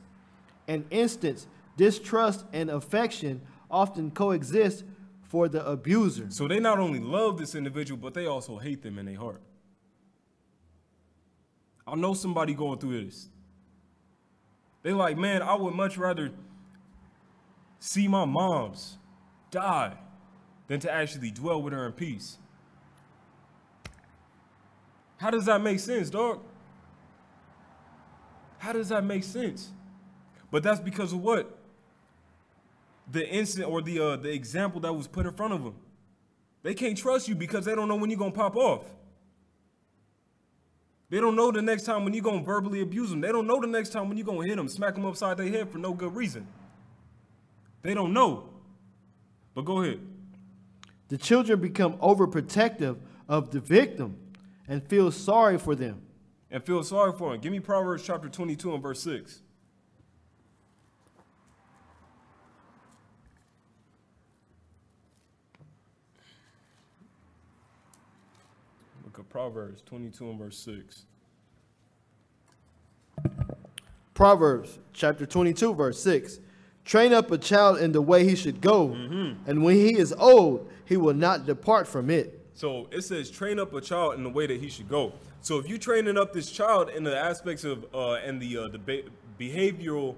An instance, distrust and affection often coexist for the abuser. So they not only love this individual, but they also hate them in their heart. I know somebody going through this. They like, man, I would much rather see my moms die than to actually dwell with her in peace. How does that make sense, dog? How does that make sense? But that's because of what? the incident or the example that was put in front of them. They can't trust you because they don't know when you're going to pop off. They don't know the next time when you're going to verbally abuse them. They don't know the next time when you're going to hit them, smack them upside their head for no good reason. They don't know. But go ahead. The children become overprotective of the victim and feel sorry for them. And feel sorry for them. Give me Proverbs chapter 22 and verse 6. Look at Proverbs 22 and verse 6. Proverbs chapter 22, verse 6. Train up a child in the way he should go, and when he is old, he will not depart from it. So it says train up a child in the way that he should go. So if you're training up this child in the aspects of and the behavioral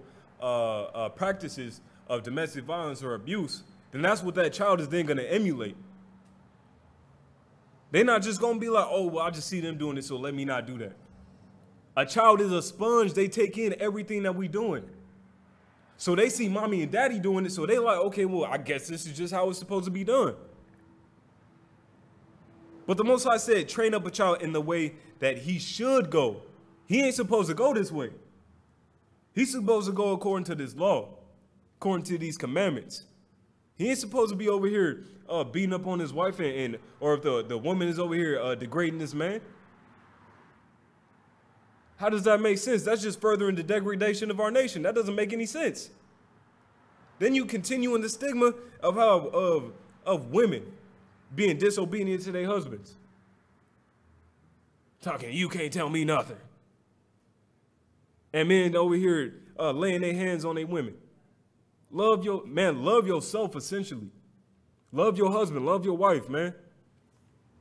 practices of domestic violence or abuse, then that's what that child is then going to emulate. They're not just going to be like, oh, well, I just see them doing this, so let me not do that. A child is a sponge. They take in everything that we doing. So they see mommy and daddy doing it, so they like, okay, well, I guess this is just how it's supposed to be done. But the Most High said, train up a child in the way that he should go. He ain't supposed to go this way. He's supposed to go according to this law, according to these commandments. He ain't supposed to be over here beating up on his wife or if the woman is over here degrading this man. How does that make sense? That's just furthering the degradation of our nation. That doesn't make any sense. Then you continue in the stigma of women being disobedient to their husbands. Talking, you can't tell me nothing. And men over here laying their hands on their women. Love yourself essentially. Love your husband, love your wife, man.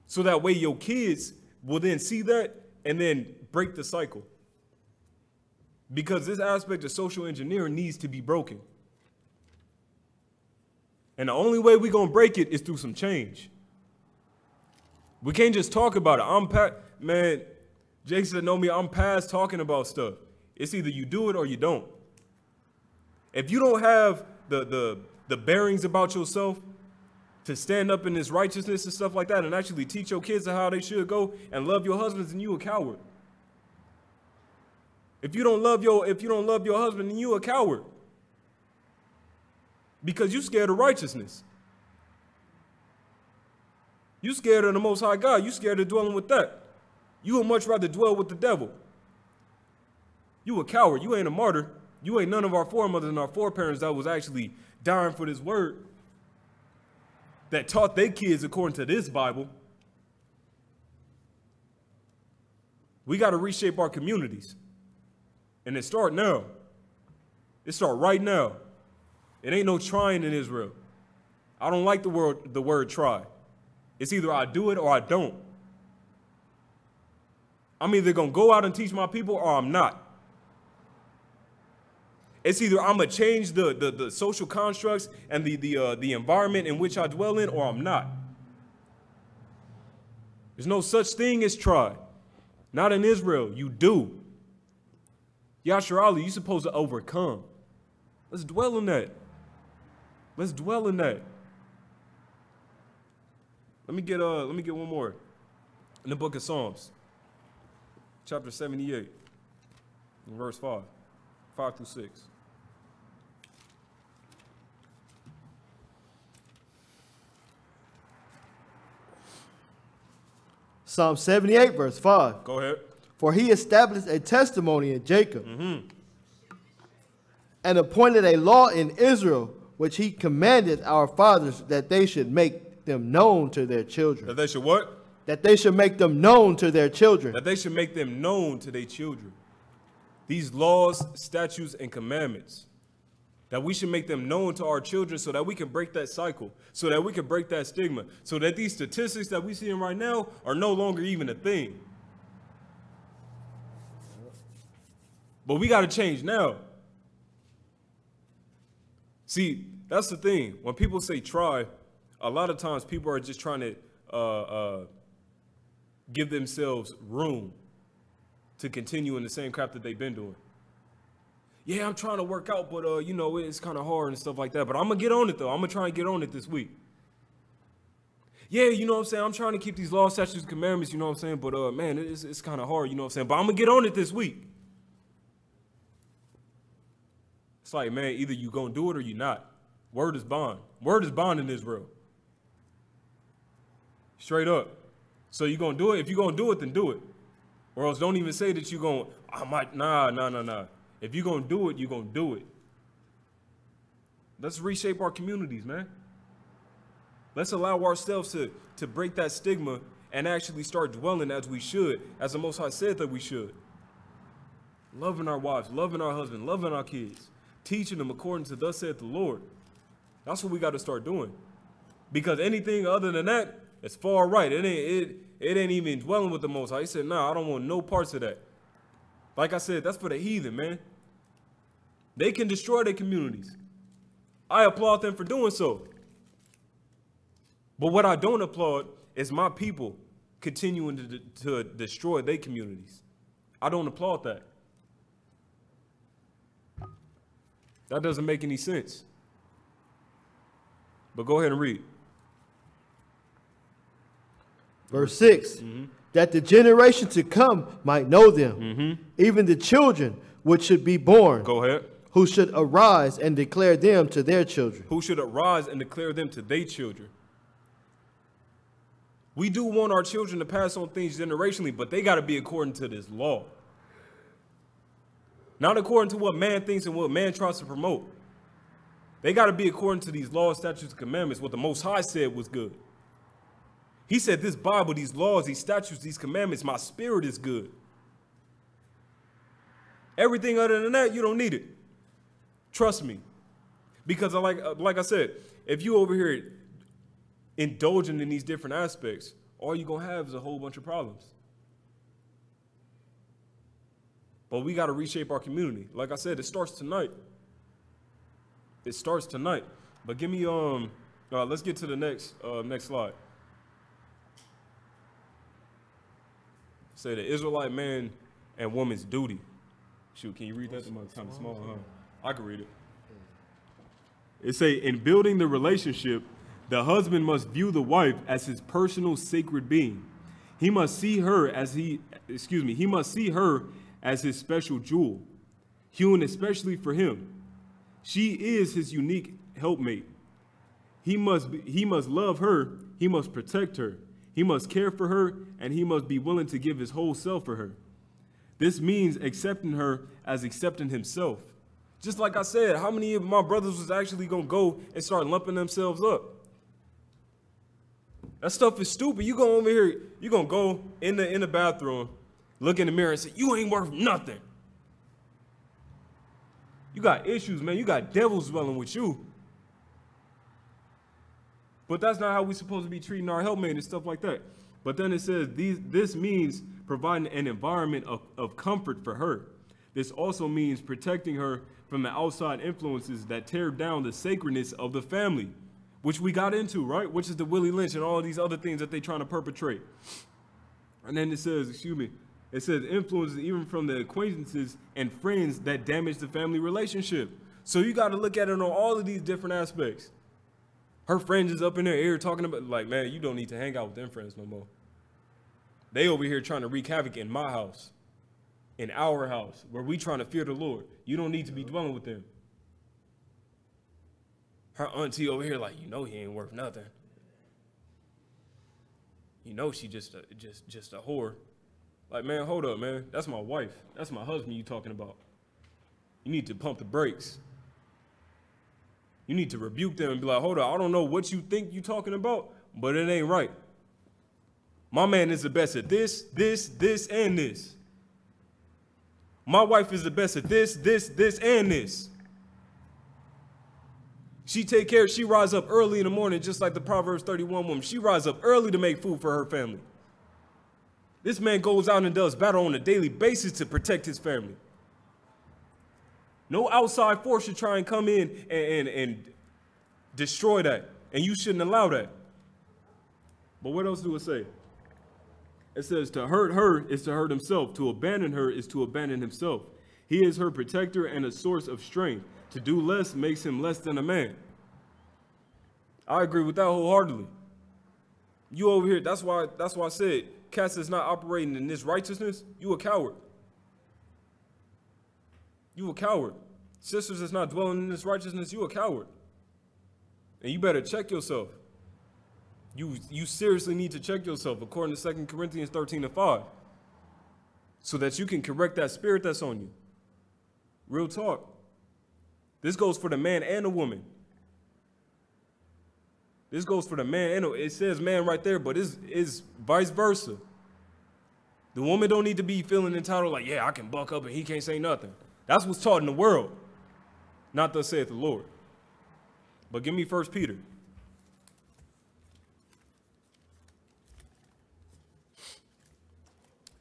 So that way your kids will then see that and then break the cycle. Because this aspect of social engineering needs to be broken. And the only way we're going to break it is through some change. We can't just talk about it. Man, Jake said, know me, I'm past talking about stuff. It's either you do it or you don't. If you don't have the bearings about yourself to stand up in this righteousness and stuff like that and actually teach your kids how they should go and love your husbands, then you a coward. If you don't love your husband, then you a coward. Because you scared of righteousness. You scared of the Most High God. You scared of dwelling with that. You would much rather dwell with the devil. You a coward. You ain't a martyr. You ain't none of our foremothers and our foreparents that was actually dying for this word, that taught their kids according to this Bible. We got to reshape our communities. And it start now. It start right now. It ain't no trying in Israel. I don't like the word try. It's either I do it or I don't. I'm either going to go out and teach my people or I'm not. It's either I'm going to change the social constructs and the environment in which I dwell in or I'm not. There's no such thing as try. Not in Israel. You do. Yashar Ali, you're supposed to overcome. Let's dwell in that. Let's dwell in that. Let me get one more. In the book of Psalms, chapter 78, verse 5 through 6. Psalm 78, verse 5. Go ahead. For he established a testimony in Jacob and appointed a law in Israel, which he commanded our fathers that they should make them known to their children. That they should what? That they should make them known to their children. That they should make them known to their children. These laws, statutes, and commandments. That we should make them known to our children so that we can break that cycle. So that we can break that stigma. So that these statistics that we see in right now are no longer even a thing. But we got to change now. See, that's the thing. When people say try, a lot of times people are just trying to give themselves room to continue in the same crap that they've been doing. Yeah, I'm trying to work out, but you know, it's kind of hard and stuff like that. But I'm gonna get on it though. I'm gonna try and get on it this week. Yeah, you know what I'm saying? I'm trying to keep these laws, statutes, and commandments, you know what I'm saying? But man, it's kind of hard, you know what I'm saying? But I'm gonna get on it this week. It's like, man, either you gonna do it or you not. Word is bond. Word is bond in Israel. Straight up. So you gonna do it? If you gonna do it, then do it. Or else don't even say that you gonna, I might, nah. If you gonna do it, you gonna do it. Let's reshape our communities, man. Let's allow ourselves to break that stigma and actually start dwelling as we should, as the Most High said that we should. Loving our wives, loving our husband, loving our kids, teaching them according to thus saith the Lord. That's what we got to start doing. Because anything other than that, it's far right. It ain't even dwelling with the Most High. He said, nah, I don't want no parts of that. Like I said, that's for the heathen, man. They can destroy their communities. I applaud them for doing so. But what I don't applaud is my people continuing to destroy their communities. I don't applaud that. That doesn't make any sense. But go ahead and read. Verse 6, that the generation to come might know them, even the children which should be born. Go ahead. Who should arise and declare them to their children. Who should arise and declare them to their children. We do want our children to pass on things generationally, but they got to be according to this law. Not according to what man thinks and what man tries to promote. They got to be according to these laws, statutes, and commandments, what the Most High said was good. He said this Bible, these laws, these statutes, these commandments, my spirit is good. Everything other than that, you don't need it. Trust me. Because like I said, if you over here indulging in these different aspects, all you're going to have is a whole bunch of problems. But we got to reshape our community. Like I said, it starts tonight. It starts tonight. But give me, let's get to the next slide. Say the Israelite man and woman's duty. Shoot, can you read that? It's kind of small, huh? I can read it. It say, in building the relationship, the husband must view the wife as his personal sacred being. He must see her as he must see her as his special jewel, hewn especially for him. She is his unique helpmate. He must love her, he must protect her, he must care for her, and he must be willing to give his whole self for her. This means accepting her as accepting himself. Just like I said, how many of my brothers was actually going to go and start lumping themselves up? That stuff is stupid. You go over here, you're going to go in the bathroom, look in the mirror and say, you ain't worth nothing. You got issues, man. You got devils dwelling with you. But that's not how we're supposed to be treating our helpmate and stuff like that. But then it says this means providing an environment of comfort for her. This also means protecting her from the outside influences that tear down the sacredness of the family, which we got into, right? Which is the Willie Lynch and all of these other things that they're trying to perpetrate. And then it says, it says influences even from the acquaintances and friends that damage the family relationship. So you got to look at it on all of these different aspects. Her friends is up in their ear talking about, like, man, you don't need to hang out with them friends no more. They over here trying to wreak havoc in my house, in our house, where we trying to fear the Lord. You don't need to be dwelling with them. Her auntie over here like, you know he ain't worth nothing. You know she just a whore. Like, man, hold up, man. That's my wife. That's my husband you talking about. You need to pump the brakes. You need to rebuke them and be like, hold up, I don't know what you think you talking about, but it ain't right. My man is the best at this, and this. My wife is the best at this, and this. She take care, she rise up early in the morning, just like the Proverbs 31 woman. She rise up early to make food for her family. This man goes out and does battle on a daily basis to protect his family. No outside force should try and come in and destroy that. And you shouldn't allow that. But what else do it say? It says to hurt her is to hurt himself. To abandon her is to abandon himself. He is her protector and a source of strength. To do less makes him less than a man. I agree with that wholeheartedly. You over here, that's why I said, cats that's not operating in this righteousness, you a coward. You a coward. Sisters that's not dwelling in this righteousness, you a coward. And you better check yourself. You seriously need to check yourself according to 2 Corinthians 13:5. So that you can correct that spirit that's on you. Real talk. This goes for the man and the woman. This goes for the man and it says man right there, but it's vice versa. The woman don't need to be feeling entitled like, yeah, I can buck up and he can't say nothing. That's what's taught in the world. Not thus saith the Lord. But give me 1 Peter.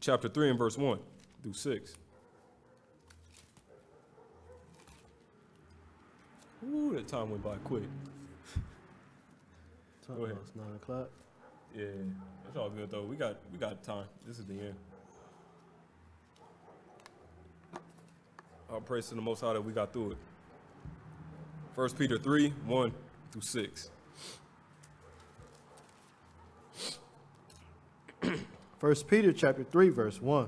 Chapter 3 and verse 1 through 6. Ooh, that time went by quick. Go ahead. It's 9 o'clock. Yeah, that's all good though. We got time. This is the end. I'll praise to the Most High that we got through it. 1 Peter 3, 1 through 6. 1 Peter chapter 3, verse 1.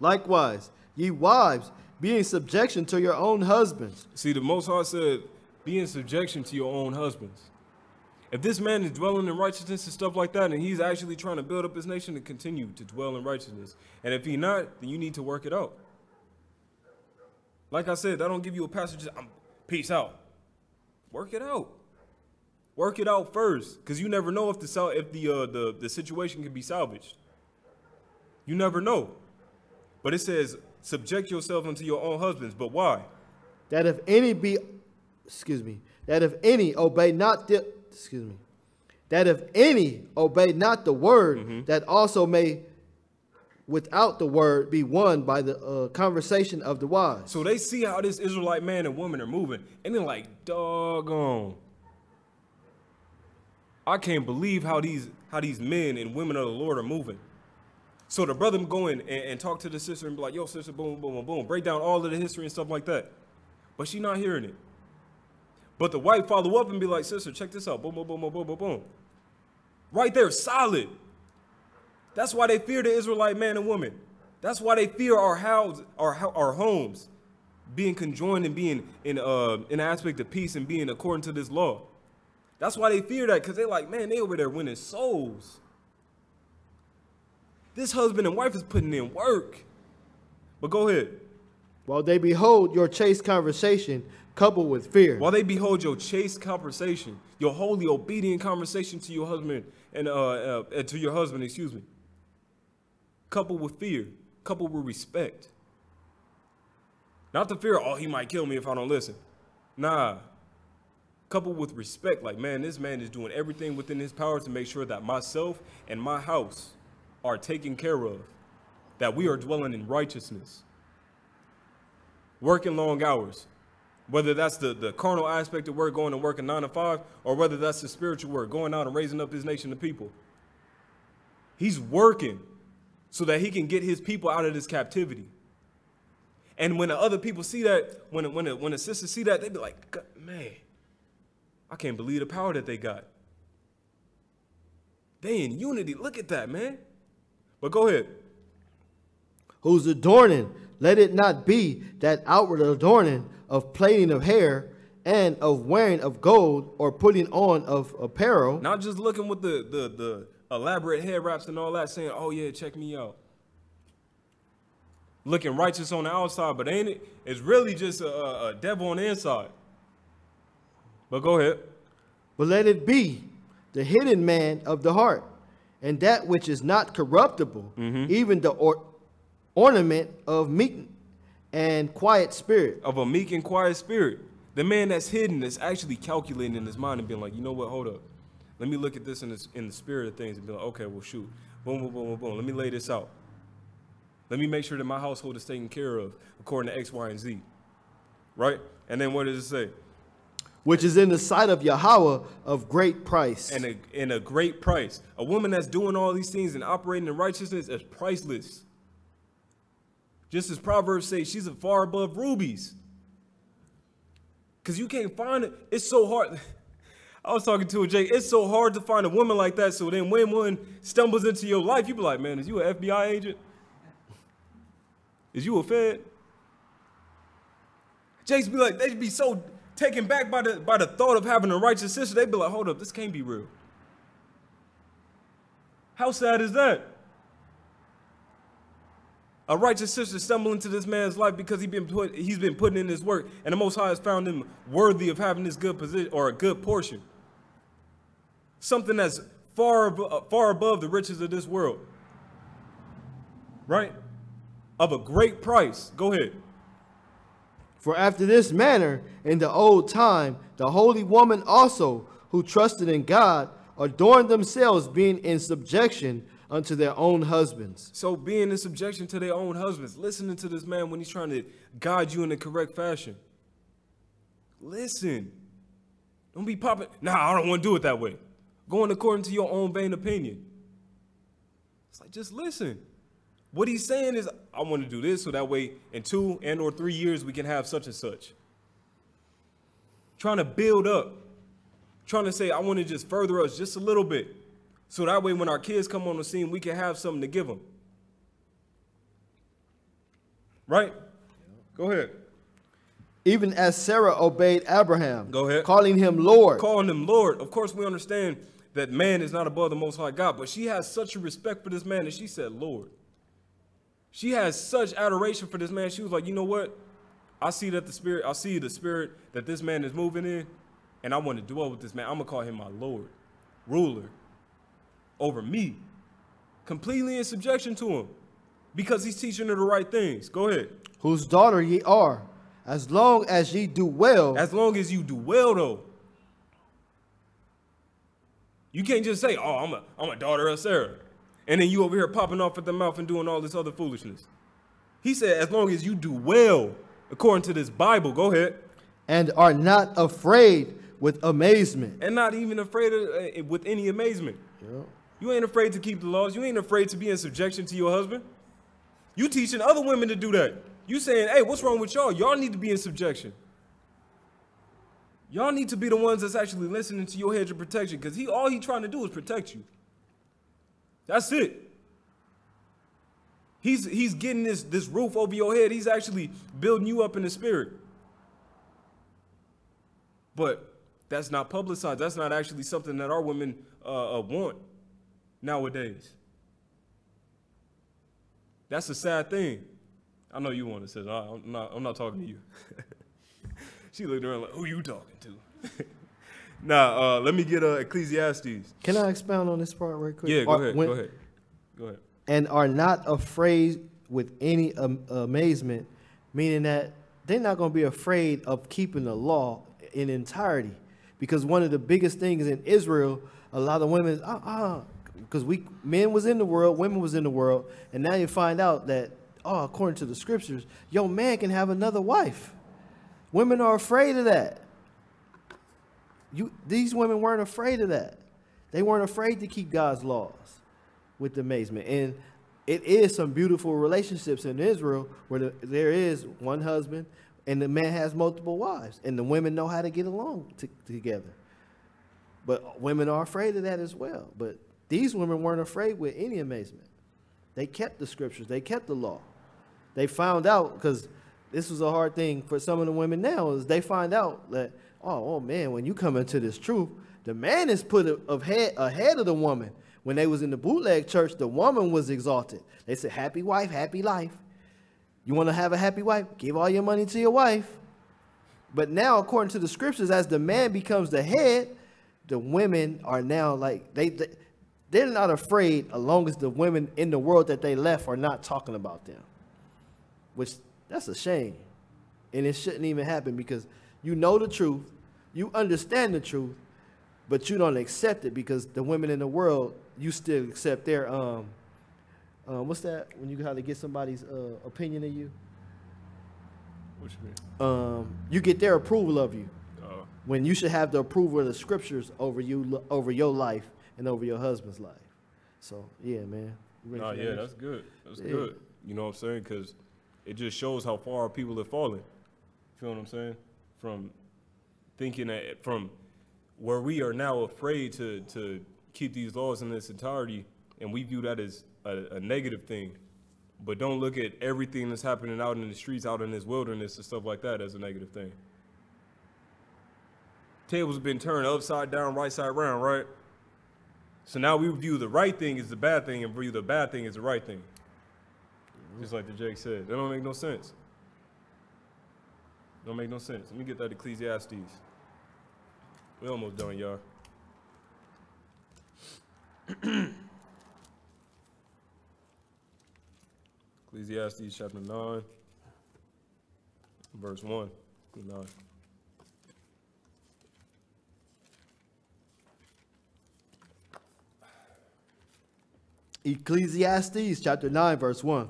Likewise, ye wives, be in subjection to your own husbands. See, the Most High said, be in subjection to your own husbands. If this man is dwelling in righteousness and stuff like that, and he's actually trying to build up his nation to continue to dwell in righteousness, and if he's not, then you need to work it out. Like I said, that don't give you a passage, peace out. Work it out. Work it out first, because you never know if the situation can be salvaged. You never know. But it says, subject yourself unto your own husbands. But why? That if any obey not the word, that also may without the word be won by the conversation of the wise. So they see how this Israelite man and woman are moving, and they're like, doggone. I can't believe how these men and women of the Lord are moving. So the brother go in and talk to the sister and be like, yo, sister, boom, boom, boom, boom. Break down all of the history and stuff like that. But she not hearing it. But the wife follow up and be like, sister, check this out. Boom, boom, boom, boom, boom, boom, boom. Right there, solid. That's why they fear the Israelite man and woman. That's why they fear our homes being conjoined and being in an aspect of peace and being according to this law. That's why they fear that, because they're like, man, they over there winning souls. This husband and wife is putting in work. But go ahead. While they behold your chaste conversation coupled with fear. While they behold your chaste conversation, your holy, obedient conversation to your husband and to your husband, excuse me. Coupled with fear, coupled with respect. Not the fear, oh, he might kill me if I don't listen. Nah. Coupled with respect, like, man, this man is doing everything within his power to make sure that myself and my house are taken care of, that we are dwelling in righteousness, working long hours, whether that's the carnal aspect of work, going to work a 9 to 5, or whether that's the spiritual work, going out and raising up his nation of people. He's working so that he can get his people out of this captivity. And when the other people see that, when the sisters see that, they be like, man, I can't believe the power that they got. They in unity. Look at that, man. But go ahead. Whose adorning, let it not be that outward adorning of plaiting of hair and of wearing of gold or putting on of apparel. Not just looking with the elaborate hair wraps and all that, saying, oh yeah, check me out. Looking righteous on the outside, but ain't it? It's really just a devil on the inside. But go ahead. But let it be the hidden man of the heart, and that which is not corruptible, even the ornament of meek and quiet spirit. Of a meek and quiet spirit. The man that's hidden, that's actually calculating in his mind and being like, you know what, hold up. Let me look at this in the spirit of things and be like, okay, well, shoot. Boom, boom, boom, boom, boom. Let me lay this out. Let me make sure that my household is taken care of according to X, Y, and Z. Right? And then what does it say? which is in the sight of Yahweh of great price. And a great price. A woman that's doing all these things and operating in righteousness is priceless. Just as Proverbs say, she's far above rubies. Because you can't find it. It's so hard. I was talking to a Jake. It's so hard to find a woman like that. So then when one stumbles into your life, you be like, man, is you an FBI agent? Is you a Fed? Jakes be like, they'd be so taken back by the thought of having a righteous sister. They'd be like, hold up, this can't be real. How sad is that? A righteous sister stumbled into this man's life because he's been putting in his work, and the Most High has found him worthy of having this good position or a good portion. Something that's far above the riches of this world. Right? Of a great price. Go ahead. For after this manner, in the old time, the holy woman also, who trusted in God, adorned themselves, being in subjection unto their own husbands. So being in subjection to their own husbands. Listening to this man when he's trying to guide you in the correct fashion. Listen. Don't be popping. Nah, I don't want to do it that way. Going according to your own vain opinion. It's like, just listen. What he's saying is, I want to do this so that way in 2 and or 3 years we can have such and such. Trying to build up. Trying to say, I want to just further us just a little bit. So that way when our kids come on the scene, we can have something to give them. Right? Go ahead. Even as Sarah obeyed Abraham. Go ahead. Calling him Lord. Calling him Lord. Of course, we understand that man is not above the Most High God, but she has such a respect for this man that she said, Lord. She has such adoration for this man. She was like, you know what? I see the spirit that this man is moving in, and I want to dwell with this man. I'm going to call him my Lord, ruler over me, completely in subjection to him because he's teaching her the right things. Go ahead. Whose daughter ye are, as long as ye do well. As long as you do well, though. You can't just say, oh, I'm a daughter of Sarah. And then you over here popping off at the mouth and doing all this other foolishness. He said, as long as you do well, according to this Bible. Go ahead. And are not afraid with amazement. And not even afraid of, with any amazement. Yeah. You ain't afraid to keep the laws. You ain't afraid to be in subjection to your husband. You teaching other women to do that. You saying, hey, what's wrong with y'all? Y'all need to be in subjection. Y'all need to be the ones that's actually listening to your hedge of protection, because all he trying to do is protect you. That's it. He's getting this roof over your head. He's actually building you up in the spirit. But that's not publicized. That's not actually something that our women want nowadays. That's a sad thing. I know you want to say that. I'm not talking to you. She looked around like, who you talking to? Nah, let me get Ecclesiastes. Can I expound on this part right quick? Yeah, go ahead. And are not afraid with any amazement, meaning that they're not going to be afraid of keeping the law in entirety. Because one of the biggest things in Israel, a lot of women, because men was in the world, women was in the world, and now you find out that, according to the scriptures, your man can have another wife. Women are afraid of that. These women weren't afraid of that. They weren't afraid to keep God's laws with amazement. And it is some beautiful relationships in Israel where there is one husband and the man has multiple wives, and the women know how to get along together. But women are afraid of that as well. But these women weren't afraid with any amazement. They kept the scriptures. They kept the law. They found out, because this was a hard thing for some of the women now, is they find out that, oh man, when you come into this truth, the man is put ahead of the woman. When they was in the bootleg church, the woman was exalted. They said, happy wife, happy life. You want to have a happy wife? Give all your money to your wife. But now, according to the scriptures, as the man becomes the head, the women are now like, they're not afraid as long as the women in the world that they left are not talking about them. Which, that's a shame. And it shouldn't even happen, because you know the truth, you understand the truth, but you don't accept it, because the women in the world, you still accept their, what's that, when you gotta get somebody's opinion of you? What you mean? You get their approval of you. when you should have the approval of the scriptures over you, over your life and over your husband's life. So yeah, man. Nah, yeah, that's good. That's good. You know what I'm saying? Because it just shows how far people have fallen. You feel what I'm saying? From thinking that, from where we are now afraid to keep these laws in its entirety, and we view that as a negative thing. But don't look at everything that's happening out in the streets, out in this wilderness and stuff like that as a negative thing. Tables have been turned upside down, right side round, right? So now we view the right thing as the bad thing and view the bad thing as the right thing. Just like the Jake said. That don't make no sense. Don't make no sense. Let me get that Ecclesiastes. We almost done, y'all. Ecclesiastes chapter 9, verse 1 through 9. Ecclesiastes chapter 9, verse 1.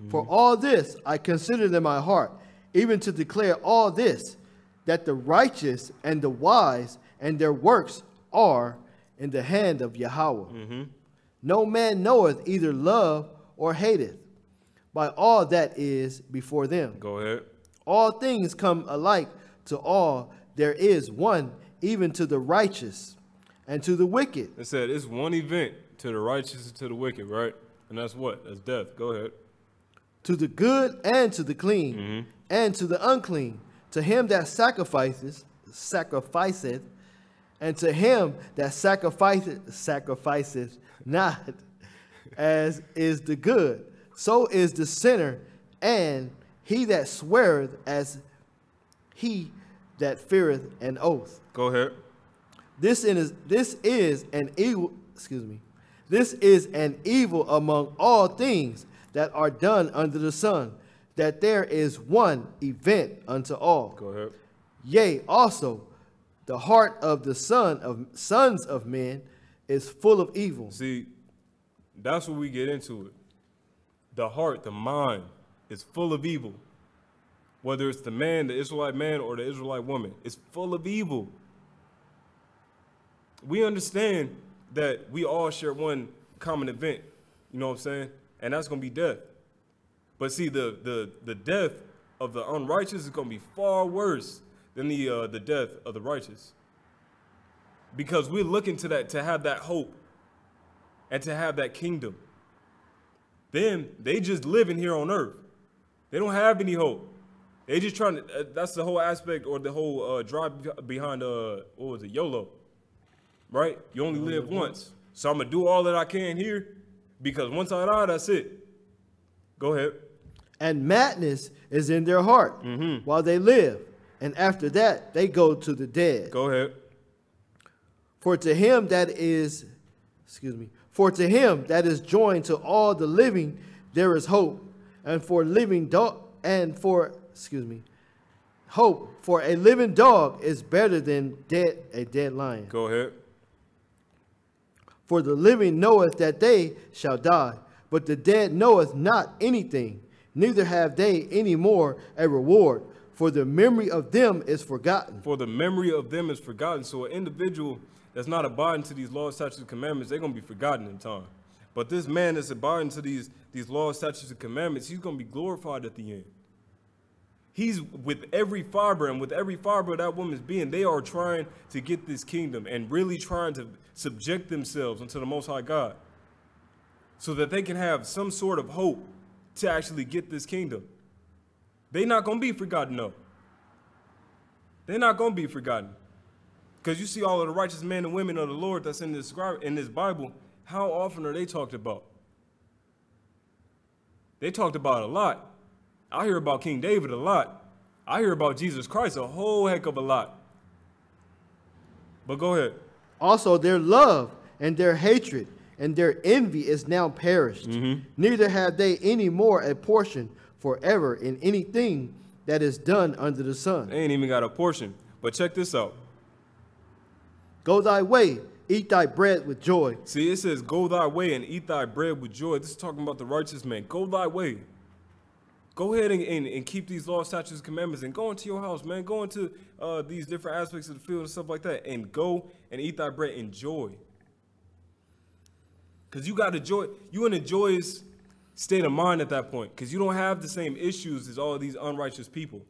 For all this I considered in my heart, even to declare all this, that the righteous and the wise and their works are in the hand of Yahweh. No man knoweth either love or hateth, by all that is before them. Go ahead. All things come alike to all. There is one, even to the righteous and to the wicked. It said it's one event to the righteous and to the wicked, right? And that's what? That's death. Go ahead. To the good and to the clean, and to the unclean, to him that sacrificeth, and to him that sacrificeth not, as is the good, so is the sinner, and he that sweareth as he that feareth an oath. Go ahead. This is an evil. Excuse me. This is an evil among all things that are done under the sun, that there is one event unto all. Go ahead. Yea, also, the heart of the sons of men is full of evil. See, that's where we get into it. The heart, the mind, is full of evil. Whether it's the man, the Israelite man, or the Israelite woman, it's full of evil. We understand that we all share one common event, you know what I'm saying? And that's going to be death. But see, the death of the unrighteous is going to be far worse than the death of the righteous. Because we're looking to that, to have that hope and to have that kingdom. Them, they just living here on earth. They don't have any hope. They just trying to, that's the whole aspect, or the whole drive behind, what was it, YOLO, right? You only live once. So I'm going to do all that I can here, because once I die, that's it. Go ahead. And madness is in their heart while they live. And after that, they go to the dead. Go ahead. For to him that is joined to all the living, there is hope. And for a living dog is better than a dead lion. Go ahead. For the living knoweth that they shall die, but the dead knoweth not anything, neither have they any more a reward, for the memory of them is forgotten. For the memory of them is forgotten. So an individual that's not abiding to these laws, statutes, and commandments, they're going to be forgotten in time. But this man that's abiding to these laws, statutes, and commandments, he's going to be glorified at the end. He's with every fiber, and with every fiber of that woman's being, they are trying to get this kingdom and really trying to subject themselves unto the Most High God so that they can have some sort of hope to actually get this kingdom. They're not going to be forgotten, no. They're not going to be forgotten. Because you see all of the righteous men and women of the Lord that's in this Bible, how often are they talked about? They talked about a lot. I hear about King David a lot. I hear about Jesus Christ a whole heck of a lot. But go ahead. Also their love and their hatred and their envy is now perished. Neither have they any more a portion forever in anything that is done under the sun. They ain't even got a portion. But check this out. Go thy way, eat thy bread with joy. See, it says, go thy way and eat thy bread with joy. This is talking about the righteous man. Go thy way. Go ahead and keep these laws, statutes, and commandments, and go into your house, man. Go into these different aspects of the field and stuff like that, and go and eat thy bread in joy. Because you got a joy, you in a joyous state of mind at that point, because you don't have the same issues as all of these unrighteous people.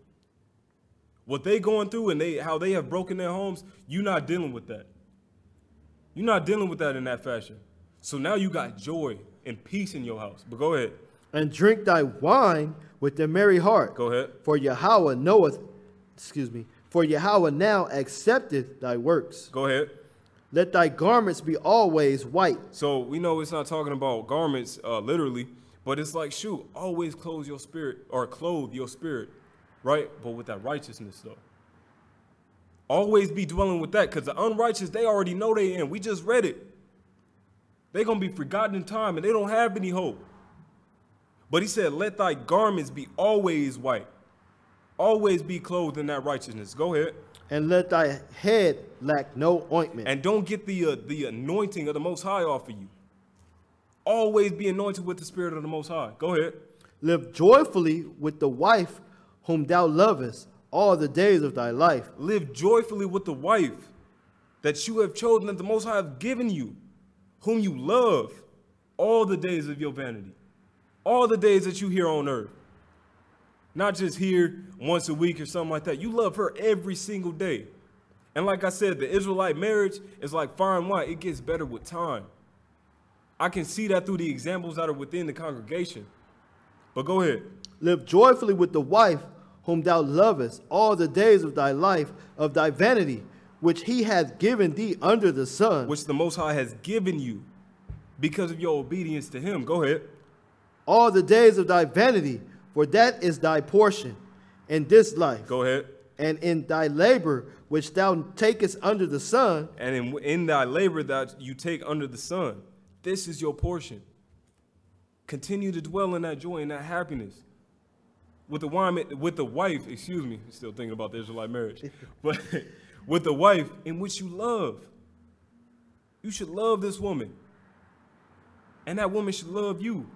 What they going through and how they have broken their homes, you're not dealing with that. You're not dealing with that in that fashion. So now you got joy and peace in your house. But go ahead. And drink thy wine with a merry heart. Go ahead. For Yahweh now accepteth thy works. Go ahead. Let thy garments be always white. So we know it's not talking about garments literally, but it's like, shoot, always clothe your spirit, right? But with that righteousness though. Always be dwelling with that, because the unrighteous, they already know they in. We just read it. They're going to be forgotten in time, and they don't have any hope. But he said, let thy garments be always white. Always be clothed in that righteousness. Go ahead. And let thy head lack no ointment. And don't get the anointing of the Most High off of you. Always be anointed with the Spirit of the Most High. Go ahead. Live joyfully with the wife whom thou lovest all the days of thy life. Live joyfully with the wife that you have chosen, that the Most High have given you, whom you love all the days of your vanity. All the days that you here on earth. Not just here once a week or something like that. You love her every single day. And like I said, the Israelite marriage is like fine wine. It gets better with time. I can see that through the examples that are within the congregation. But go ahead. Live joyfully with the wife whom thou lovest all the days of thy life, of thy vanity, which he hath given thee under the sun. Which the Most High has given you because of your obedience to him. Go ahead. All the days of thy vanity, for that is thy portion in this life. Go ahead. And in thy labor, which thou takest under the sun. And in thy labor that you take under the sun. This is your portion. Continue to dwell in that joy and that happiness. With the wife, excuse me, still thinking about the Israelite marriage. But with the wife in which you love. You should love this woman. And that woman should love you.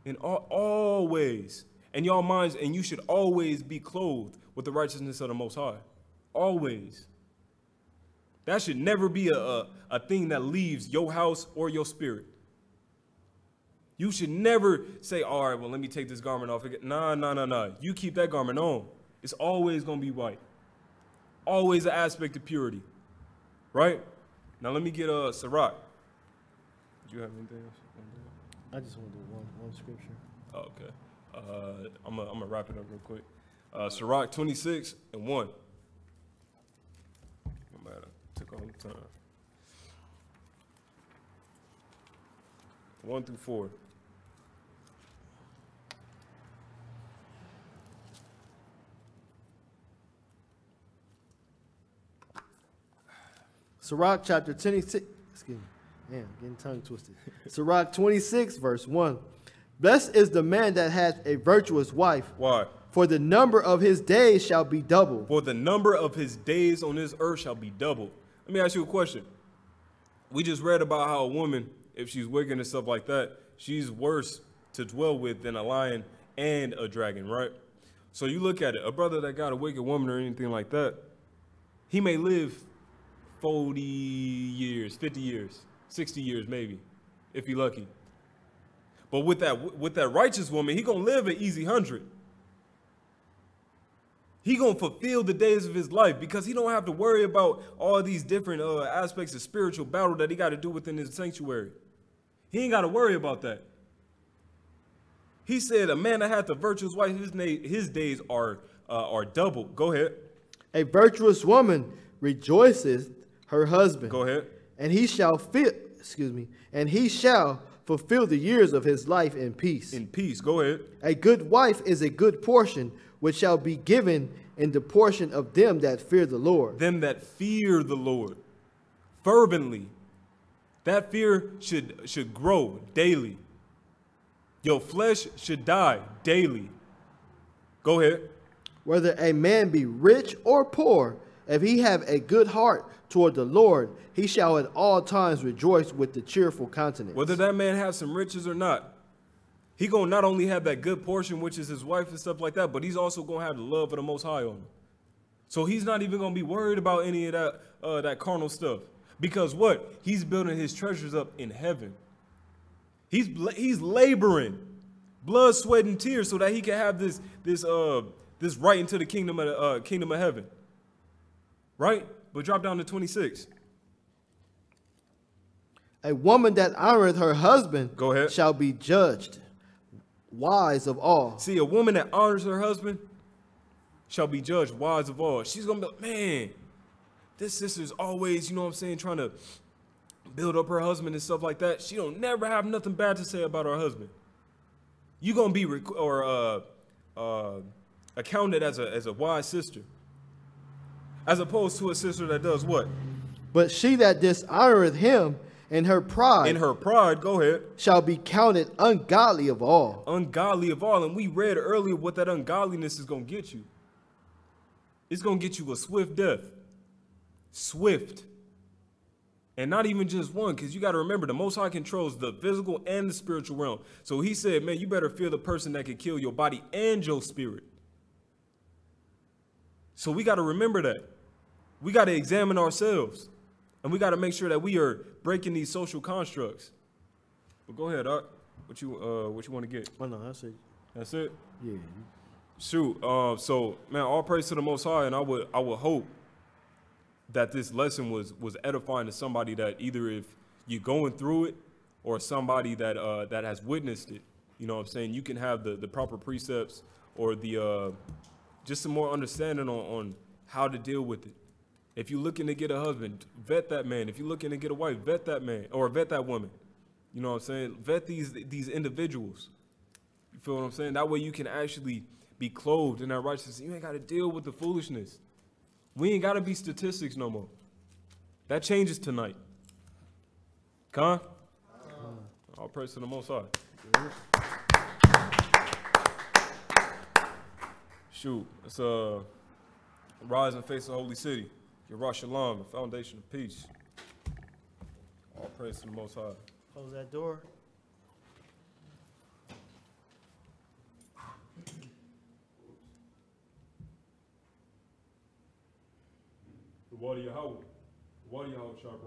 In all ways. And y'all minds, and you should always be clothed with the righteousness of the Most High. Always. That should never be a thing that leaves your house or your spirit. You should never say, all right, well, let me take this garment off. Nah. You keep that garment on. It's always going to be white. Always an aspect of purity. Right? Now let me get Sirach. Do you have anything else? I just want to do one scripture. Oh, okay. I'm gonna wrap it up real quick. Sirach 26:1. No matter. Took all the time. 1 through 4. Sirach chapter 26. Excuse me. Damn, getting tongue twisted. Sirach 26, verse 1. Blessed is the man that hath a virtuous wife. Why? For the number of his days shall be doubled. For the number of his days on this earth shall be doubled. Let me ask you a question. We just read about how a woman, if she's wicked and stuff like that, she's worse to dwell with than a lion and a dragon, right? So you look at it, a brother that got a wicked woman or anything like that, he may live 40 years, 50 years, 60 years maybe, if you're lucky. But with that righteous woman, he gonna live an easy 100. He gonna fulfill the days of his life because he don't have to worry about all these different aspects of spiritual battle that he got to do within his sanctuary. He ain't got to worry about that. He said, "A man that hath a virtuous wife, his days are double." Go ahead. A virtuous woman rejoiceth her husband. Go ahead. And he shall fulfill the years of his life in peace. In peace. Go ahead. A good wife is a good portion, which shall be given in the portion of them that fear the Lord. Them that fear the Lord fervently. That fear should grow daily. Your flesh should die daily. Go ahead. Whether a man be rich or poor, if he have a good heart toward the Lord, he shall at all times rejoice with the cheerful countenance. Whether that man have some riches or not, He gonna not only have that good portion, which is his wife and stuff like that, but he's also gonna have the love of the Most High on him. So he's not even gonna be worried about any of that carnal stuff, because what? He's building his treasures up in heaven. He's laboring, blood, sweat, and tears, so that he can have this right into the kingdom of heaven. Right? But drop down to 26. A woman that honoreth her husband Go ahead. shall be judged, wise of all. See, a woman that honors her husband shall be judged wise of all. She's going to be like, man, this sister's always, you know what I'm saying, trying to build up her husband and stuff like that. She don't never have nothing bad to say about her husband. You're going to be accounted as a wise sister, as opposed to a sister that does what? But she that dishonoreth him in her pride, Go ahead. shall be counted ungodly of all. Ungodly of all. And we read earlier what that ungodliness is going to get you. It's going to get you a swift death. Swift. And not even just one, because you got to remember, the Most High controls the physical and the spiritual realm. So he said, man, you better fear the person that can kill your body and your spirit. So we got to remember that. We got to examine ourselves. And we got to make sure that we are breaking these social constructs. But go ahead, Art. What you want to get? Oh, no, that's it. That's it? Yeah. Shoot. So, man, all praise to the Most High, and I would hope that this lesson was edifying to somebody that either if you're going through it or somebody that that has witnessed it. You know what I'm saying? You can have the proper precepts or the just some more understanding on how to deal with it. If you're looking to get a husband, vet that man. If you're looking to get a wife, vet that man or vet that woman. You know what I'm saying? Vet these individuals. You feel what I'm saying? That way you can actually be clothed in that righteousness. You ain't got to deal with the foolishness. We ain't got to be statistics no more. That changes tonight. Con? All praise to the Most High. Shoot, let's rise and face the holy city. Yerushalayim, Shalom, the foundation of peace. All praise to the Most High. Close that door. The water Yahweh. The water Yahweh.